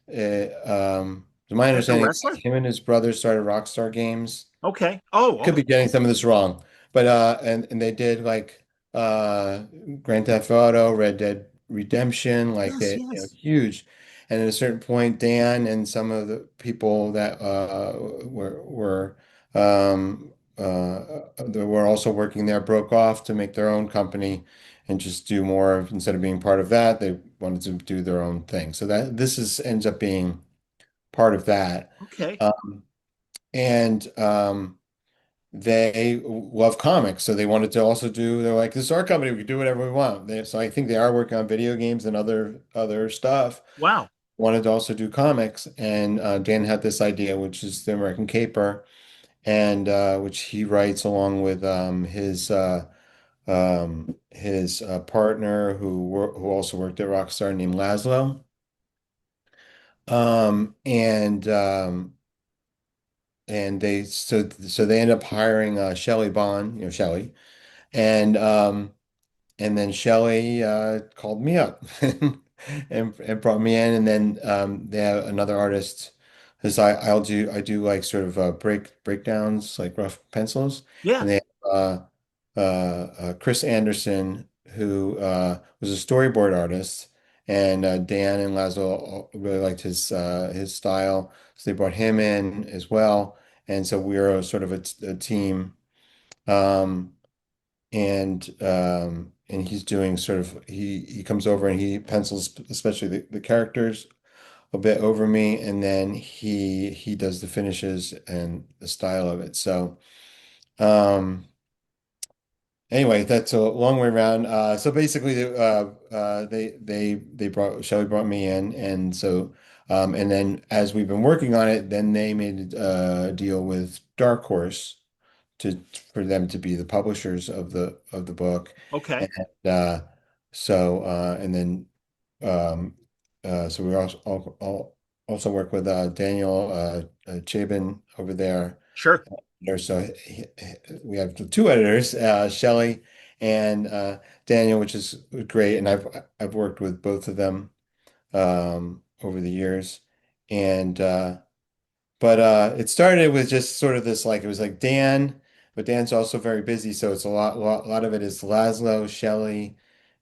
To my That's a understanding, wrestler. him and his brother started Rockstar Games. Okay. Oh, Could okay. be getting some of this wrong, but and they did like uh Grand Theft Auto, Red Dead Redemption, like Yes, they yes. huge. And at a certain point, Dan and some of the people that that were also working there broke off to make their own company and just do more of instead of being part of that, they wanted to do their own thing. So that this is ends up being part of that. Okay. And they love comics, so they wanted to also do. They're like, this is our company; we can do whatever we want. So I think they are working on video games and other stuff. Wow. Wanted to also do comics, and Dan had this idea, which is the American Caper, and which he writes along with his partner who also worked at Rockstar named Laszlo. Um, and um, and they end up hiring Shelley Bond, Shelley, and then Shelley called me up and brought me in, and then they have another artist because I do like sort of breakdowns like rough pencils, Yeah. and they have Chris Anderson who was a storyboard artist, and Dan and Lazo really liked his style, so they brought him in as well, and so we are sort of a team. Um, and he's doing sort of he comes over and he pencils especially the characters a bit over me, and then he does the finishes and the style of it. So anyway, that's a long way around. So basically they brought Shelly brought me in, and so and then as we've been working on it, then they made a deal with Dark Horse to for them to be the publishers of the book. Okay. And uh and then so we also work with Daniel Chabin over there. Sure. So we have two editors, Shelley and Daniel, which is great. And I've worked with both of them over the years. And but it started with just sort of this like it was like Dan, but Dan's also very busy, so it's a lot of it is Laszlo, Shelley,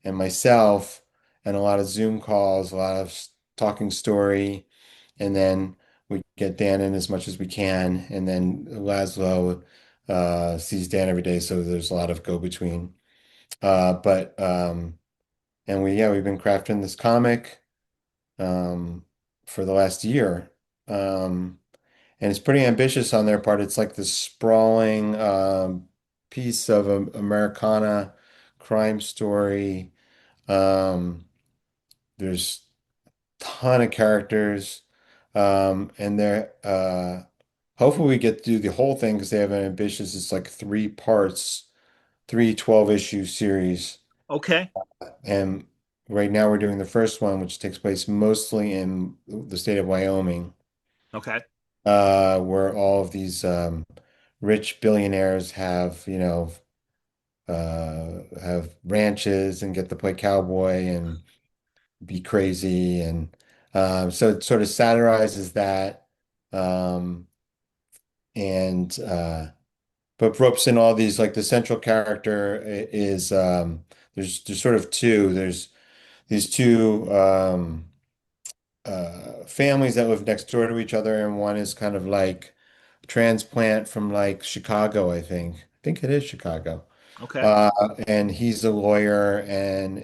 and myself, and a lot of Zoom calls, a lot of talking story, and then we get Dan in as much as we can, and then Laszlo sees Dan every day, so there's a lot of go-between. But and we've been crafting this comic um, for the last year. And it's pretty ambitious on their part. It's like this sprawling piece of Americana crime story. Um, there's a ton of characters, and they're hopefully we get to do the whole thing because they have an ambitious. It's like three parts, three 12-issue series, Okay. and right now we're doing the first one, which takes place mostly in the state of Wyoming, Okay. where all of these rich billionaires have ranches and get to play cowboy and be crazy, and so it sort of satirizes that, um, and but ropes in all these, like the central character is there's sort of two. There's these two families that live next door to each other, and one is kind of like transplant from like Chicago, I think. I think it is Chicago. Okay. Uh, and he's a lawyer, and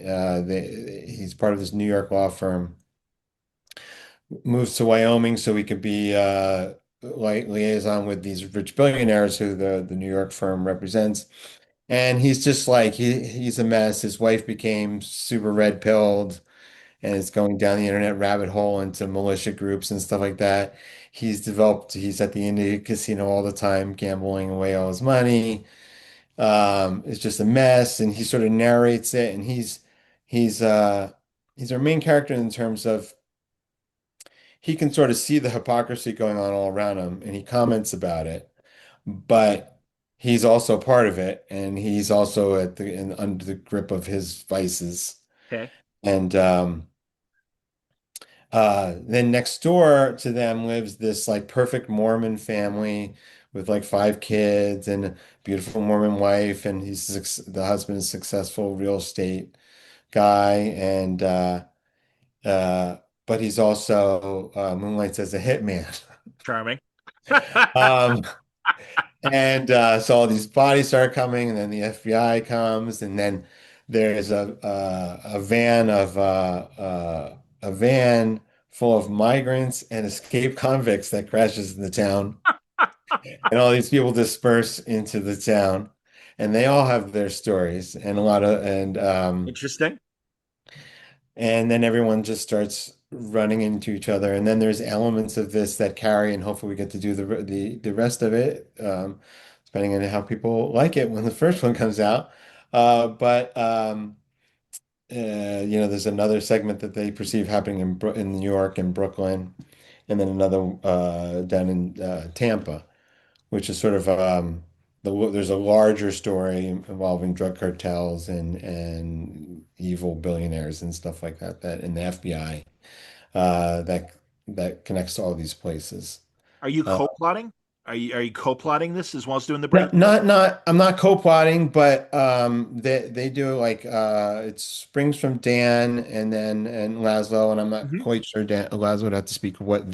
he's part of this New York law firm. Moves to Wyoming so he could be like liaison with these rich billionaires who the New York firm represents. And he's just like he's a mess. His wife became super red pilled and is going down the internet rabbit hole into militia groups and stuff like that. He's at the Indian casino all the time, gambling away all his money. It's just a mess, and he sort of narrates it, and he's he's our main character in terms of he can sort of see the hypocrisy going on all around him, and he comments about it, but he's also part of it, and he's also under the grip of his vices. Okay. And then next door to them lives this like perfect Mormon family with like five kids and a beautiful Mormon wife, and the husband is a successful real estate guy, and uh, but he's also moonlights as a hitman. Charming. Um, and so all these bodies start coming, and then the FBI comes, and then there's a van full of migrants and escaped convicts that crashes in the town, and all these people disperse into the town, and they all have their stories and a lot of Interesting. and then everyone just starts running into each other, and then there's elements of this that carry, and hopefully we get to do the rest of it, depending on how people like it when the first one comes out. But there's another segment that they perceive happening in New York and Brooklyn, and then another down in Tampa, which is sort of there's a larger story involving drug cartels and evil billionaires and stuff like that in the FBI that connects to all these places. Are you Uh, co-plotting? Are you co-plotting this as well as doing the no- break? not I'm not co-plotting, but they do like it springs from Dan and Laszlo, and I'm not Hmm. quite sure Laszlo would have to speak what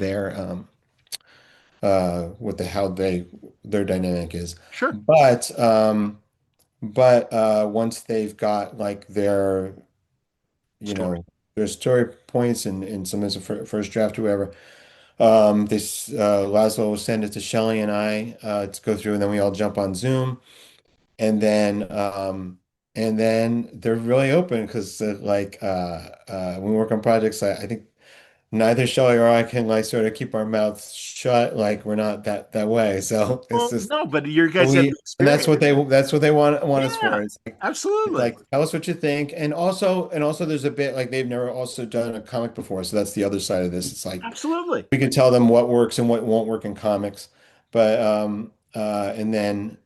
what the how their dynamic is. Sure. But once they've got like you Story. know, their story points and some is a first draft or whatever, this Laszlo will send it to Shelly and I to go through, and then we all jump on Zoom, and then they're really open because when we work on projects, I think neither Shelly or I can like sort of keep our mouths shut, like we're not that way. So it's Well, just no, but you guys have we the and experience. that's what they want us Yeah, for. It's absolutely. like tell us what you think, and also there's a bit like they've never also done a comic before, so that's the other side of this. It's like Absolutely. we can tell them what works and what won't work in comics, but and then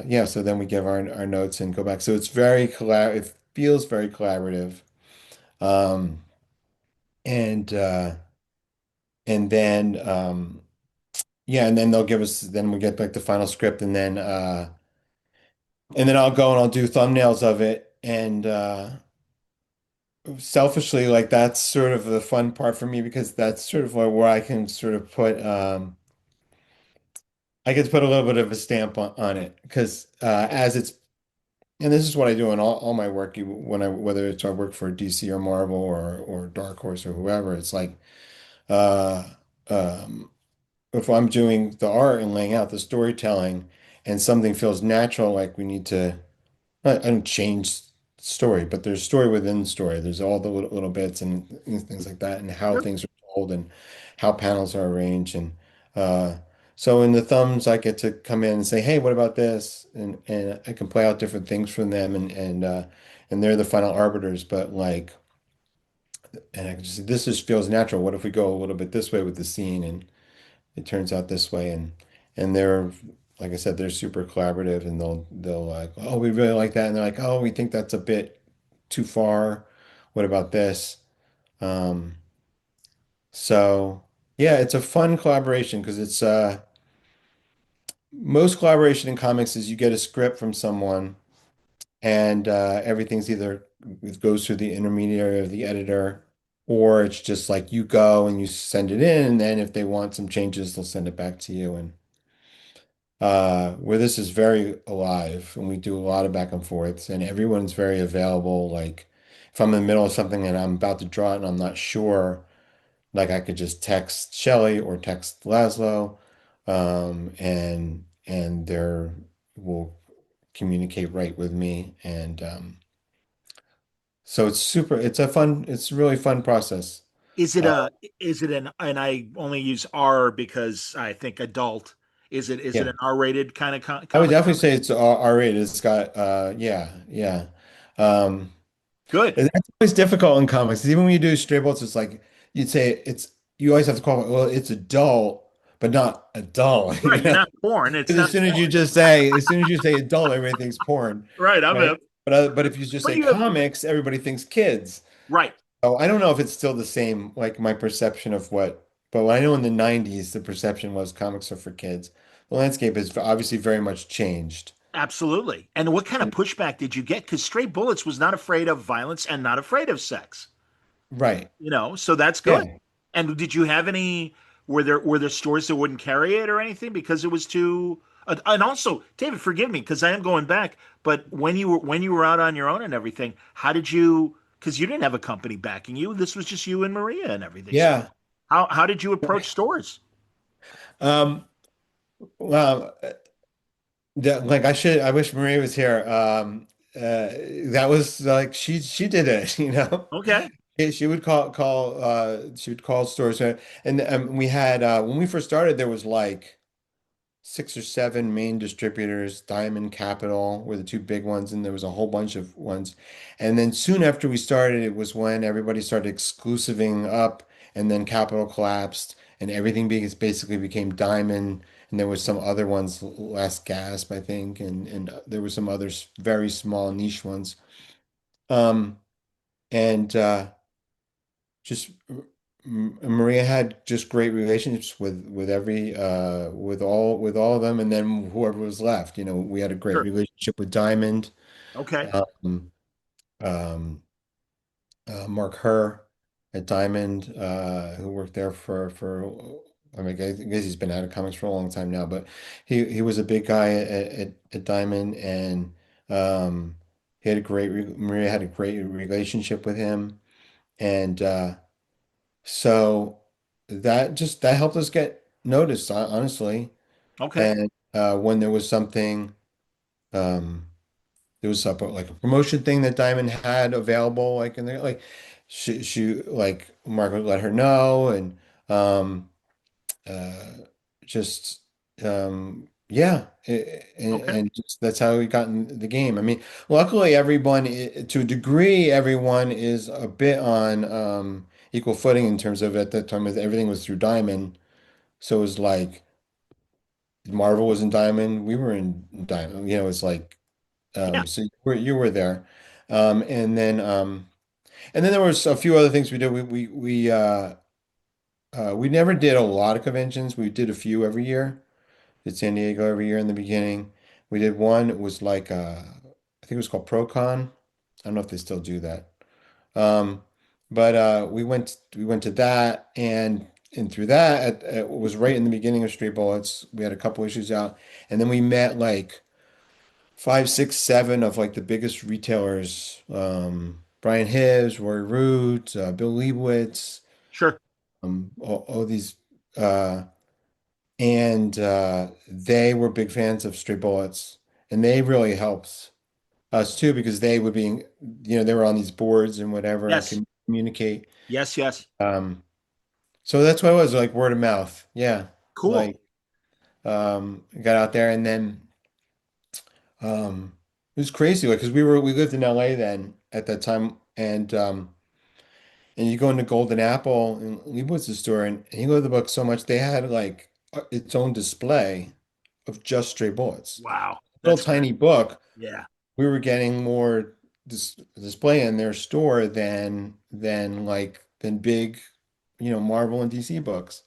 yeah, so then we give our notes and go back. So it's very collab. It feels very collaborative. Um, and and then yeah, and then they'll give us. Then we get like the final script, and then I'll go and I'll do thumbnails of it, and selfishly, like that's sort of the fun part for me because that's sort of like where I can sort of put I get to put a little bit of a stamp on it because as it's and this is what I do in all my work when I whether it's I work for DC or Marvel or Dark Horse or whoever, it's like uh um if I'm doing the art and laying out the storytelling and something feels natural, like we need to I don't change story, but there's story within story. There's all the little bits and things like that, and how Sure. things are told, and how panels are arranged. And uh, so in the thumbs, I get to come in and say, "Hey, what about this?" And I can play out different things from them, and they're the final arbiters. But like, and I can just say, "This just feels natural. What if we go a little bit this way with the scene?" And it turns out this way, and they're like I said, they're super collaborative, and they'll like, oh, we really like that, and they're like, oh, we think that's a bit too far. What about this? Um, so yeah, it's a fun collaboration because it's most collaboration in comics is you get a script from someone, and everything's either it goes through the intermediary of the editor. Or it's just like you go and you send it in, and then if they want some changes, they'll send it back to you. And where this is very alive and we do a lot of back and forths and everyone's very available. Like if I'm in the middle of something and I'm about to draw it and I'm not sure, like I could just text Shelly or text Laszlo, and they're will communicate right with me. And so it's a really fun process. Is it Uh, a is it an and I only use R because I think adult. Is it yeah, an R-rated kind of I would comic? definitely say it's R-rated. It's got yeah, yeah. Um, Good. And that's always difficult in comics. Even when you do straight bullets, it's like you'd say you always have to call it, well, it's adult, but not adult, Right. Not porn. It's Because not porn. as soon as you say adult, everybody thinks porn, Right. I'm right? hip. But if you just Well, say you have comics, everybody thinks kids. right. So I don't know if it's still the same, like my perception of but I know in the 90s, the perception was comics are for kids. The landscape has obviously very much changed. Absolutely. And what kind of pushback did you get? Because Straight Bullets was not afraid of violence and not afraid of sex. Right. So that's good. Yeah. And did you have any? Were there stores that wouldn't carry it or anything because it was too? And also, David, forgive me because I am going back. But when you were out on your own and everything, how did you? Because you didn't have a company backing you. This was just you and Maria and everything. So Yeah. how did you approach stores? Um, well, like I wish Maria was here. That was like she did it, you know. Okay, She would she would call stores, and we had when we first started there was like six or seven main distributors. Diamond Capital were the two big ones, and there was a whole bunch of ones. And then soon after we started, it was when everybody started exclusiving up, and then Capital collapsed, and everything basically became Diamond. And there was some other ones, Last Gasp, I think, and there were some others, very small niche ones. Um, and just Maria had just great relationships with every with all of them, and then whoever was left, we had a great sure. relationship with Diamond, Okay, um, um, Mark Herr at Diamond, who worked there I mean, I guess he's been out of comics for a long time now, but he was a big guy at Diamond, and um, Maria had a great relationship with him, and so that helped us get noticed, honestly. okay, And when there was something, um, there was like a promotion thing that Diamond had available, like and they like she like Mark would let her know, and uh, just yeah, okay. and just that's how we got in the game. I mean, luckily everyone to a degree everyone is a bit on equal footing in terms of at that time everything was through Diamond, so it was like Marvel was in Diamond, we were in Diamond, it's like Yeah. so you were there, um, and then um, and then there was a few other things we did. We never did a lot of conventions. We did a few every year. Did San Diego every year in the beginning. We did one. It was like I think it was called ProCon. I don't know if they still do that. Um, but we went to that, and through that it was right in the beginning of Street Bullets. We had a couple issues out, and then we met like five, six, seven of like the biggest retailers. Brian Hibbs, Roy Root, Bill Leibowitz, Sure. all these uh and they were big fans of Street Bullets, and they really helped us too because they would be, they were on these boards and whatever and Yes. can communicate. Yes. Yes. Um, so that's what it was like, word of mouth. Yeah. Cool. Like, got out there, and then it was crazy, like, because we lived in LA then at that time, and you go into Golden Apple and Leibovitz's store, and you go to the book so much they had like its own display of just Stray Bullets. Wow. Little That's great. tiny book. Yeah. We were getting more display in their store than big, Marvel and DC books.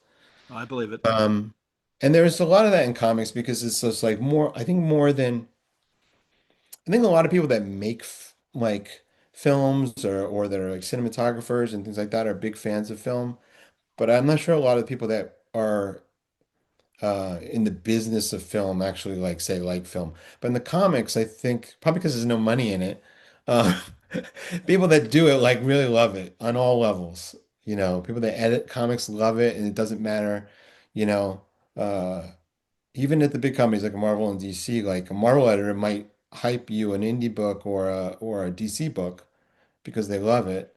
Oh, I believe it. Um, and there's a lot of that in comics because it's just like more, I think more than, I think a lot of people that make like films or that are like cinematographers and things like that are big fans of film, but I'm not sure a lot of the people that are in the business of film actually like say like film. But in the comics, I think probably because there's no money in it, uh, people that do it like really love it on all levels. People that edit comics love it, and it doesn't matter, you know, uh, even at the big companies like Marvel and DC, like a Marvel editor might hype you an indie book or a DC book because they love it,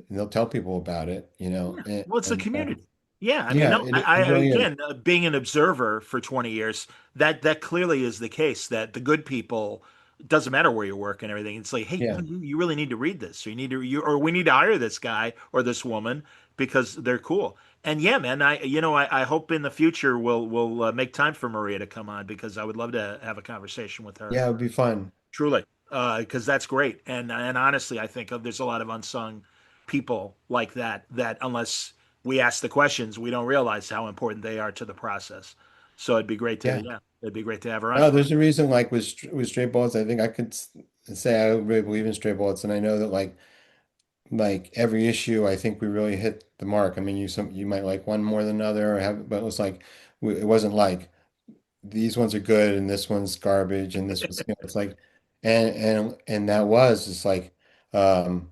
and they'll tell people about it, Yeah. Well, it's the and community. Yeah, I mean, yeah, no, I it really is. again, being an observer for 20 years, that clearly is the case. That the good people, it doesn't matter where you work and everything. It's like, hey, Yeah. you really need to read this. Or you need to, or we need to hire this guy or this woman because they're cool. And yeah, man, I hope in the future we'll make time for Maria to come on because I would love to have a conversation with her. Yeah, it would be fun. Truly, because that's great. And honestly, I think there's a lot of unsung people like that unless we ask the questions, we don't realize how important they are to the process. So it'd be great to Yeah. yeah, it'd be great to have her on. No, there's a reason, like with straight bullets, I think I could say I really believe in straight bullets, and I know that like every issue, I think we really hit the mark. I mean, you might like one more than another, but it was like it wasn't like these ones are good and this one's garbage and this was, it's like, and that was just like, um,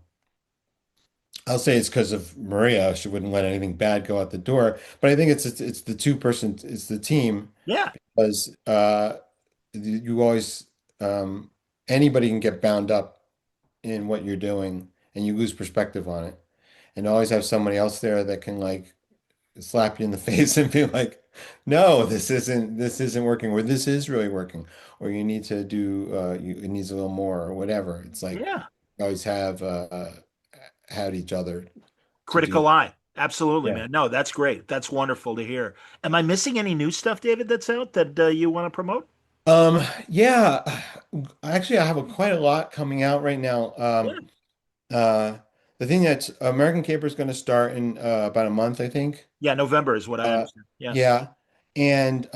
I'll say it's because of Maria. She wouldn't let anything bad go out the door, but I think it's the it's the team Yeah, because you always anybody can get bound up in what you're doing and you lose perspective on it. And always have somebody else there that can like slap you in the face and be like, no, this isn't working, or this is really working, or you need to do it needs a little more or whatever. It's like yeah. you always have had each other to do. Critical eye. Absolutely, Yeah. man. No, that's great. That's wonderful to hear. Am I missing any new stuff, David, that's out that you want to promote? Yeah, actually, I have quite a lot coming out right now. Yeah. Uh, the thing that American Caper is going to start in about a month, I think. Yeah, November is what I Uh, understand. Yeah. yeah, and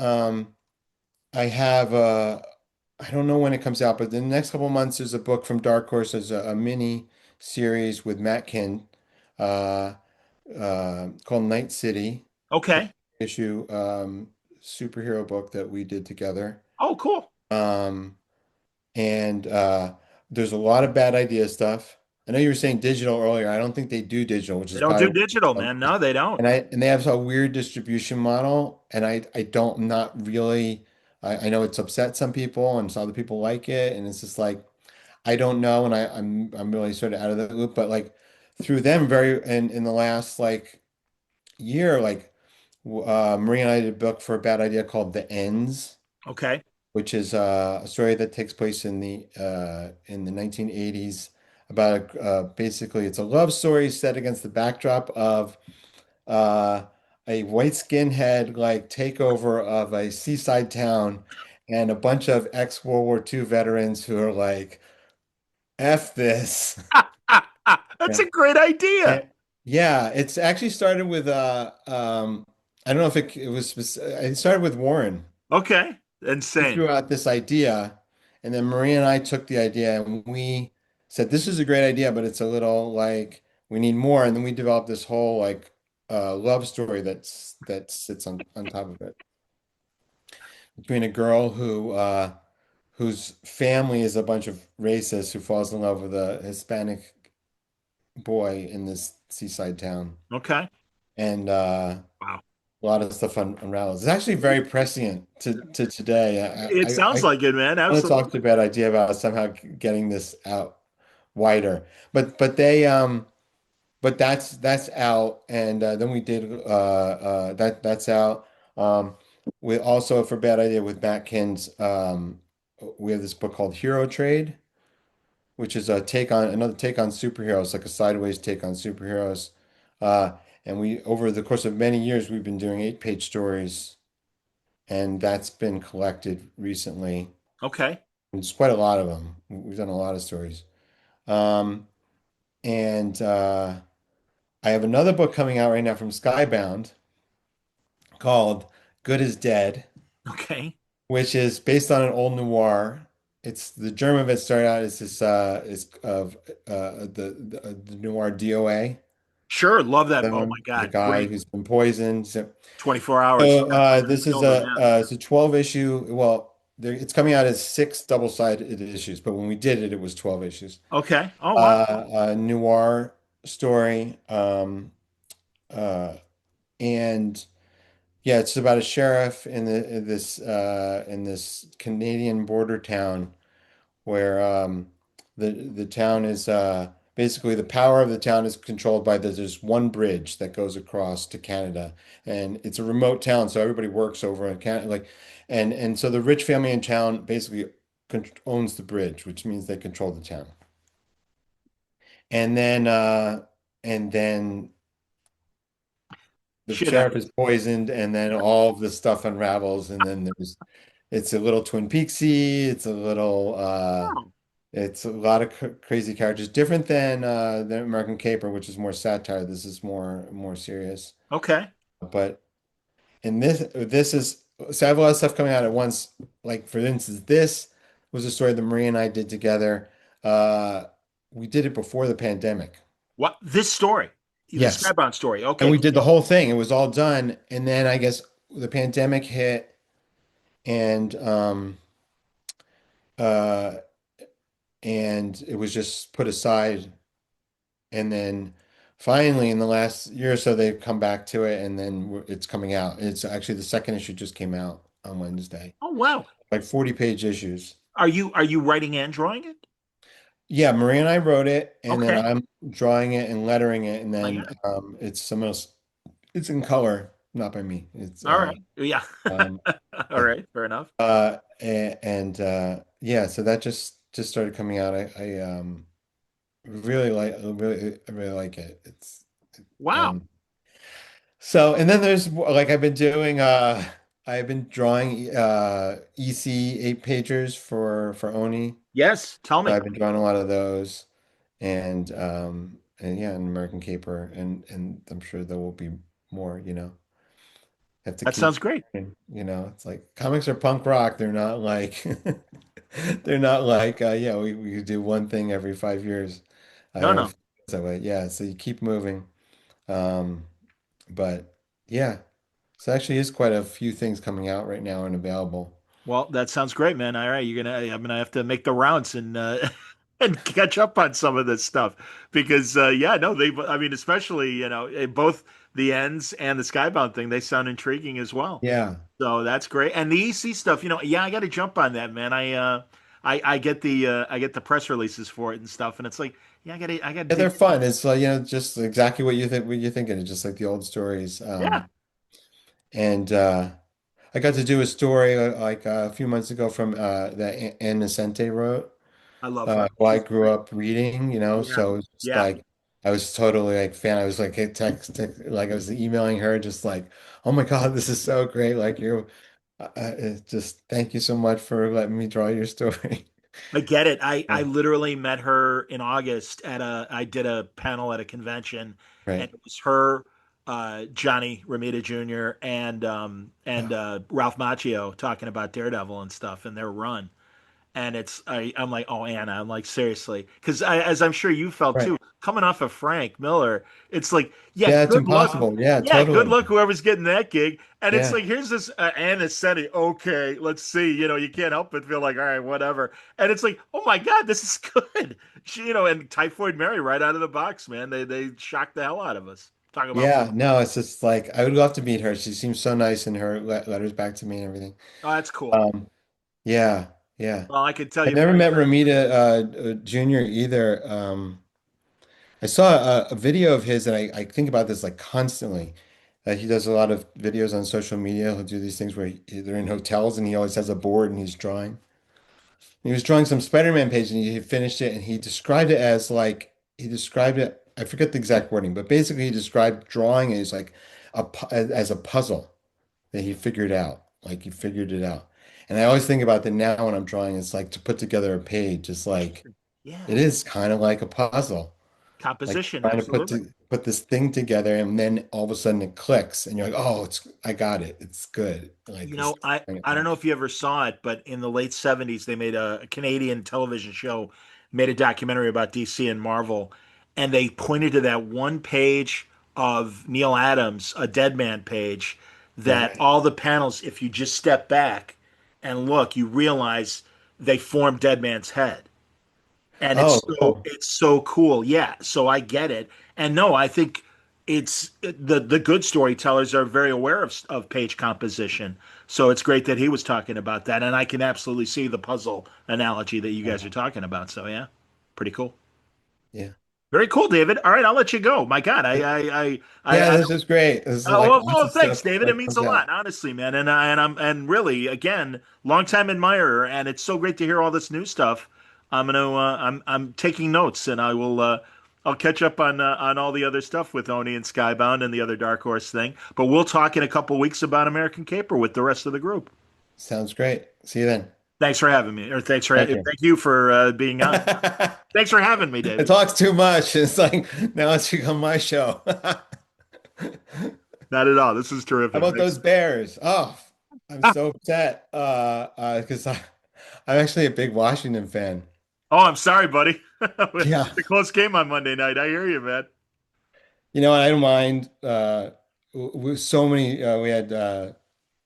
I have I don't know when it comes out, but in the next couple of months, there's a book from Dark Horse. There's a mini series with Matt Kinn, uh, called Night City. Okay. Issue superhero book that we did together. Oh, cool. Um, and there's a lot of bad idea stuff. I know you were saying digital earlier. I don't think they do digital, which They is don't do probably digital, man. No, they don't. and they have a weird distribution model, and I don't not really. I know it's upset some people, and some other people like it, and it's just like I don't know, and I'm really sort of out of the loop. But like through them, very in the last like year, like Maria and I did a book for a bad idea called The Ends, Okay. which is a story that takes place in the 1980s about basically it's a love story set against the backdrop of uh, a white skinhead like takeover of a seaside town and a bunch of ex-World War II veterans who are like, F this. That's Yeah. a great idea. And- yeah, it's actually started with I don't know if it was it started with Warren. Okay. He Insane. threw out this idea, and then Maria and I took the idea and we said, "This is a great idea, but it's a little like we need more." And then we developed this whole like love story that sits on top of it between a girl whose family is a bunch of racists who falls in love with a Hispanic boy in this seaside town, Okay. and Wow. a lot of stuff unravels. It's actually very prescient to today. It sounds I like it, man. want to talk Absolutely. to you about idea about somehow getting this out wider. But that's out, and then we did that's out. We also for Bad Idea with Matt Kins. We have this book called Hero Trade, which is a take on another take on superheroes, like a sideways take on superheroes. Uh, and we over the course of many years, we've been doing 8-page stories, and that's been collected recently. Okay. It's quite a lot of them. We've done a lot of stories. Um, and I have another book coming out right now from Skybound called Good is Dead, Okay. which is based on an old noir. It's the germ of it started out as this is of the noir DOA, Sure. Love that. Oh my the God. guy Great. who's been poisoned. 24 hours. So this is Killed him. Yeah. it's a 12 issue. Well, it's coming out as 6 double-sided issues, but when we did it, it was 12 issues. Okay. Oh, wow. A noir story, uh, and yeah, it's about a sheriff in this Canadian border town where the town is basically the power of the town is controlled by there's one bridge that goes across to Canada, and it's a remote town, so everybody works over in Canada, like, and so the rich family in town basically owns the bridge, which means they control the town, and then and then the Shit sheriff happens. is poisoned, and then all of the stuff unravels, and then there's it's a little Twin Peaksy, it's a little Oh, it's a lot of crazy characters, different than the American Caper, which is more satire. This is more serious. okay. But in this is so I have a lot of stuff coming out at once. Like for instance, this was a story that Marie and I did together. Uh, we did it before the pandemic. What this story? The Yes. Skybound story. And Okay. we did the whole thing. It was all done. And then I guess the pandemic hit and uh and it was just put aside. And then finally in the last year or so they've come back to it, and then it's coming out. It's actually the second issue just came out on Wednesday. Oh, wow. Like 40-page issues. Are you writing and drawing it? Yeah, Marie and I wrote it, and then Okay. I'm drawing it and lettering it, and I then got it. it's some else. It's in color, not by me. It's All right. Yeah. um All right. Fair enough. and yeah, so that just started coming out. I I really like it. It's Wow. um so and then there's like I've been drawing EC 8-pagers for Oni. Yes. Tell So me. I've been drawing a lot of those, and yeah, an American Caper, and I'm sure there will be more, have to That keep, sounds great. it's like comics are punk rock. They're not like they're not like yeah, we do one thing every 5 years. I No, don't no. feel that way. Yeah, so you keep moving. Um, but yeah, so actually is quite a few things coming out right now and available. Well, that sounds great, man. All right, I'm gonna have to make the rounds and and catch up on some of this stuff because yeah, no, I mean, especially both the ends and the Skybound thing, they sound intriguing as well. Yeah. So that's great. And the EC stuff, yeah, I got to jump on that, man. I get the press releases for it and stuff, and it's like, yeah, I got to Yeah, they're dig. fun. It's just exactly what you're thinking. It's just like the old stories. Yeah, And I got to do a story like a few months ago from that Ann Nesente wrote. I love her. Who I She's grew great. up reading, Yeah, so it's just yeah. like I was totally like fan. I was like like I was emailing her, just like, oh my God, this is so great. Like just thank you so much for letting me draw your story. I get it. I Yeah, literally met her in August I did a panel at a convention, and right. it was her, Johnny Ramita Jr. and Oh, Ralph Macchio talking about Daredevil and stuff and their run. And I'm like, oh, Anna, I'm like, seriously, because as I'm sure you felt Right. too, coming off of Frank Miller, it's like, yeah, Yeah, it's good luck. impossible. Yeah, Yeah, good totally. luck whoever's getting that gig. And it's Yeah. like, here's this Anna Seni. Okay, let's see. You can't help but feel like, all right, whatever. And it's like, oh my God, this is good. And Typhoid Mary right out of the box, man. They shocked the hell out of us. Talk about fun. Yeah, no, it's just like I would love to meet her. She seems so nice in her letters back to me and everything. Oh, that's cool. Um, yeah, yeah. Well, I can tell I've you, never Frank. met Ramita Jr. either. I saw a video of his, and I think about this like constantly. He does a lot of videos on social media. He'll do these things where they're in hotels, and he always has a board and he's drawing. He was drawing some Spider-Man page, and he finished it, and he described it as like he described it. I forget the exact wording, but basically he described drawing as like as a puzzle that he figured out. Like he figured it out. And I always think about that now when I'm drawing. It's like to put together a page. It's like Yeah, it is kind of like a puzzle. Like composition, trying to absolutely. put this thing together, and then all of a sudden it clicks, and you're like, oh, I got it. It's good. Like this I don't know if you ever saw it, but in the late 70s, they made a Canadian television show, made a documentary about DC and Marvel, and they pointed to that one page of Neil Adams, a Dead Man page, that right. all the panels, if you just step back and look, you realize they form Dead Man's head. And Oh, cool. it's so cool. Yeah, so I get it. And no, I think it's the good storytellers are very aware of page composition. So it's great that he was talking about that, and I can absolutely see the puzzle analogy that you guys are talking about. So yeah, pretty cool. Yeah. Very cool, David. All right, I'll let you go. My God, Yeah, I this is great. This is like well, awesome thanks, stuff David. It that means comes a out. lot, honestly, man. And really, again, longtime admirer, and it's so great to hear all this new stuff. I'm taking notes, and I'll catch up on all the other stuff with Oni and Skybound and the other Dark Horse thing. But we'll talk in a couple weeks about American Caper with the rest of the group. Sounds great. See you then. Thanks for having me, or Okay. thank you for being on. Thanks for having me, It David. talks too much. It's like now it's become my show. How Not at all. This is terrific. about those Bears? Oh, I'm so upset. Because I'm actually a big Washington fan. Oh, I'm sorry, buddy. Yeah. It's a close game on Monday night. I hear you, man. I don't mind. So many. We had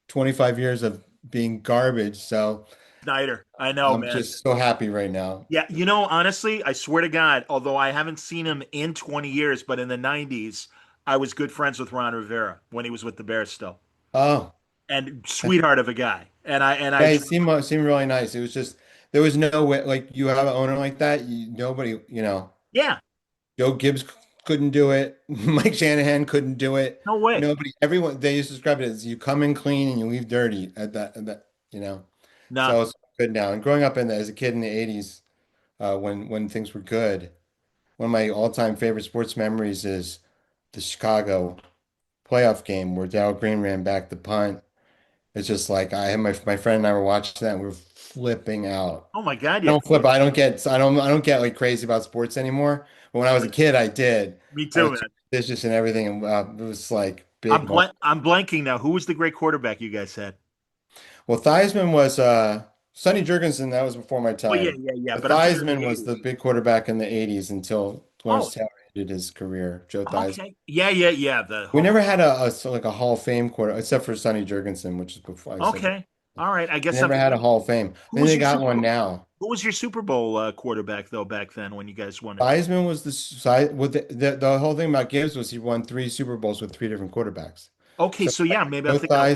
25 years of being garbage, so Snyder. I know, I'm man. just so happy right now. Yeah, honestly, I swear to God, although I haven't seen him in 20 years, but in the 90s, I was good friends with Ron Rivera when he was with the Bears still. Oh, And sweetheart of a guy. yeah, he seemed really nice. It was just there was no way like you have an owner like that. Nobody, yeah, Joe Gibbs couldn't do it. Mike Shanahan couldn't do it. no way. Nobody, everyone. They used to describe it as you come in clean and you leave dirty. Nah, So it's good now. And growing up as a kid in the '80s, when things were good, one of my all-time favorite sports memories is the Chicago playoff game where Darryl Green ran back the punt. It's just like I had my friend and I were watching that and we were flipping out. oh my God, I yeah. don't flip. I don't get like crazy about sports anymore. But when I was a kid, I did. Me I too, was man. superstitious and everything, and it was like big moment. I'm blanking now. Who was the great quarterback you guys had? Well, Theismann was Sonny Jurgensen. That was before my Oh yeah, time. yeah, yeah. But But I'm talking in Theismann the was the 80s. big quarterback in the '80s until Oh, Lawrence Taylor ended his career. Joe Theismann. okay. Yeah, yeah, yeah. The We home. never had like a Hall of Fame quarter except for Sonny Jurgensen, which is before I said. Okay. All right. I We guess I'm never had a Hall of Fame. I who think was they your got Super one Bowl? now. Who was your Super Bowl quarterback though back then when you guys won it? Theismann was the size with the whole thing about Gibbs was he won three Super Bowls with three different quarterbacks. Okay, So so yeah, maybe I'm so thinking of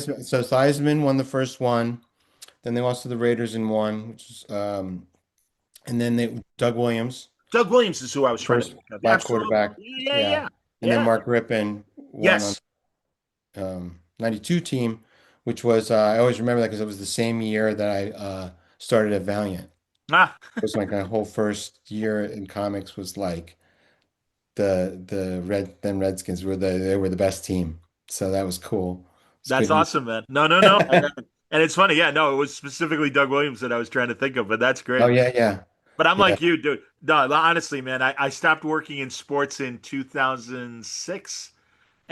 Theismann won the first one, then they lost to the Raiders in one, which is and then Doug Williams, Doug Williams is who I was trying to first think of. black Absolutely. quarterback, Yeah, yeah, yeah, yeah. and then Yeah. Mark Rippon won on Yes. '92 team, which was I always remember that because it was the same year that I started at Valiant. Ah, It was like my whole first year in comics was like the Redskins they were the best team. So that was cool. It's that's good year. awesome, man. No, no, no. And it's funny. Yeah, no, it was specifically Doug Williams that I was trying to think of, but that's Oh great. yeah, yeah. But I'm Yeah. like you, dude. No, honestly, man, I stopped working in sports in 2006.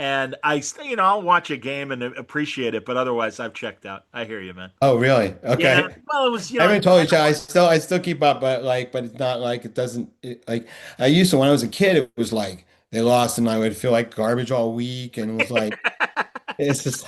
And I'll watch a game and appreciate it, but otherwise I've checked out. I hear you, man. Oh, really? Yeah. Okay. Well, it was, I haven't told you, I still keep up, but it's not like it doesn't like I used to when I was a kid. It was like they lost, and I would feel like garbage all week, and it was like it's just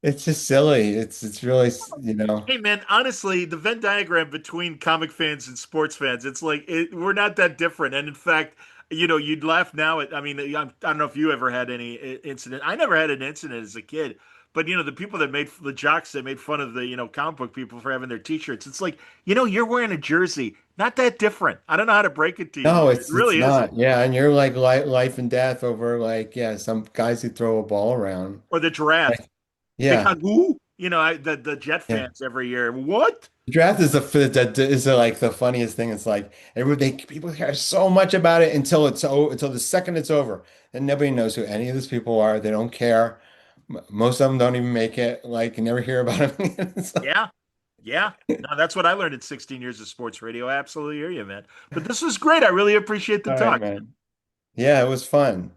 it's just silly. It's really, you know. Hey man, honestly, the Venn diagram between comic fans and sports fans, it's like we're not that different. And in fact, you'd laugh now at, I mean, I don't know if you ever had any incident. I never had an incident as a kid, but the people that made the jocks that made fun of the, comic book people for having their t-shirts. It's like, you're wearing a jersey, not that different. I don't know how to break it to you. No, It it's really isn't. not. Yeah, and you're like life and death over like yeah, some guys who throw a ball around. Or the draft. Like, yeah, Chicago, the Jet yeah. fans every year. What? Draft is like the funniest thing. It's like people care so much about it until the second it's over, and nobody knows who any of these people are. They don't care. Most of them don't even make it. Like you never hear about them. It's like, Yeah. Yeah. No, that's what I learned in 16 years of sports radio. I absolutely hear you, man. But this was great. I really appreciate the all right, talk. man. Yeah, it was fun.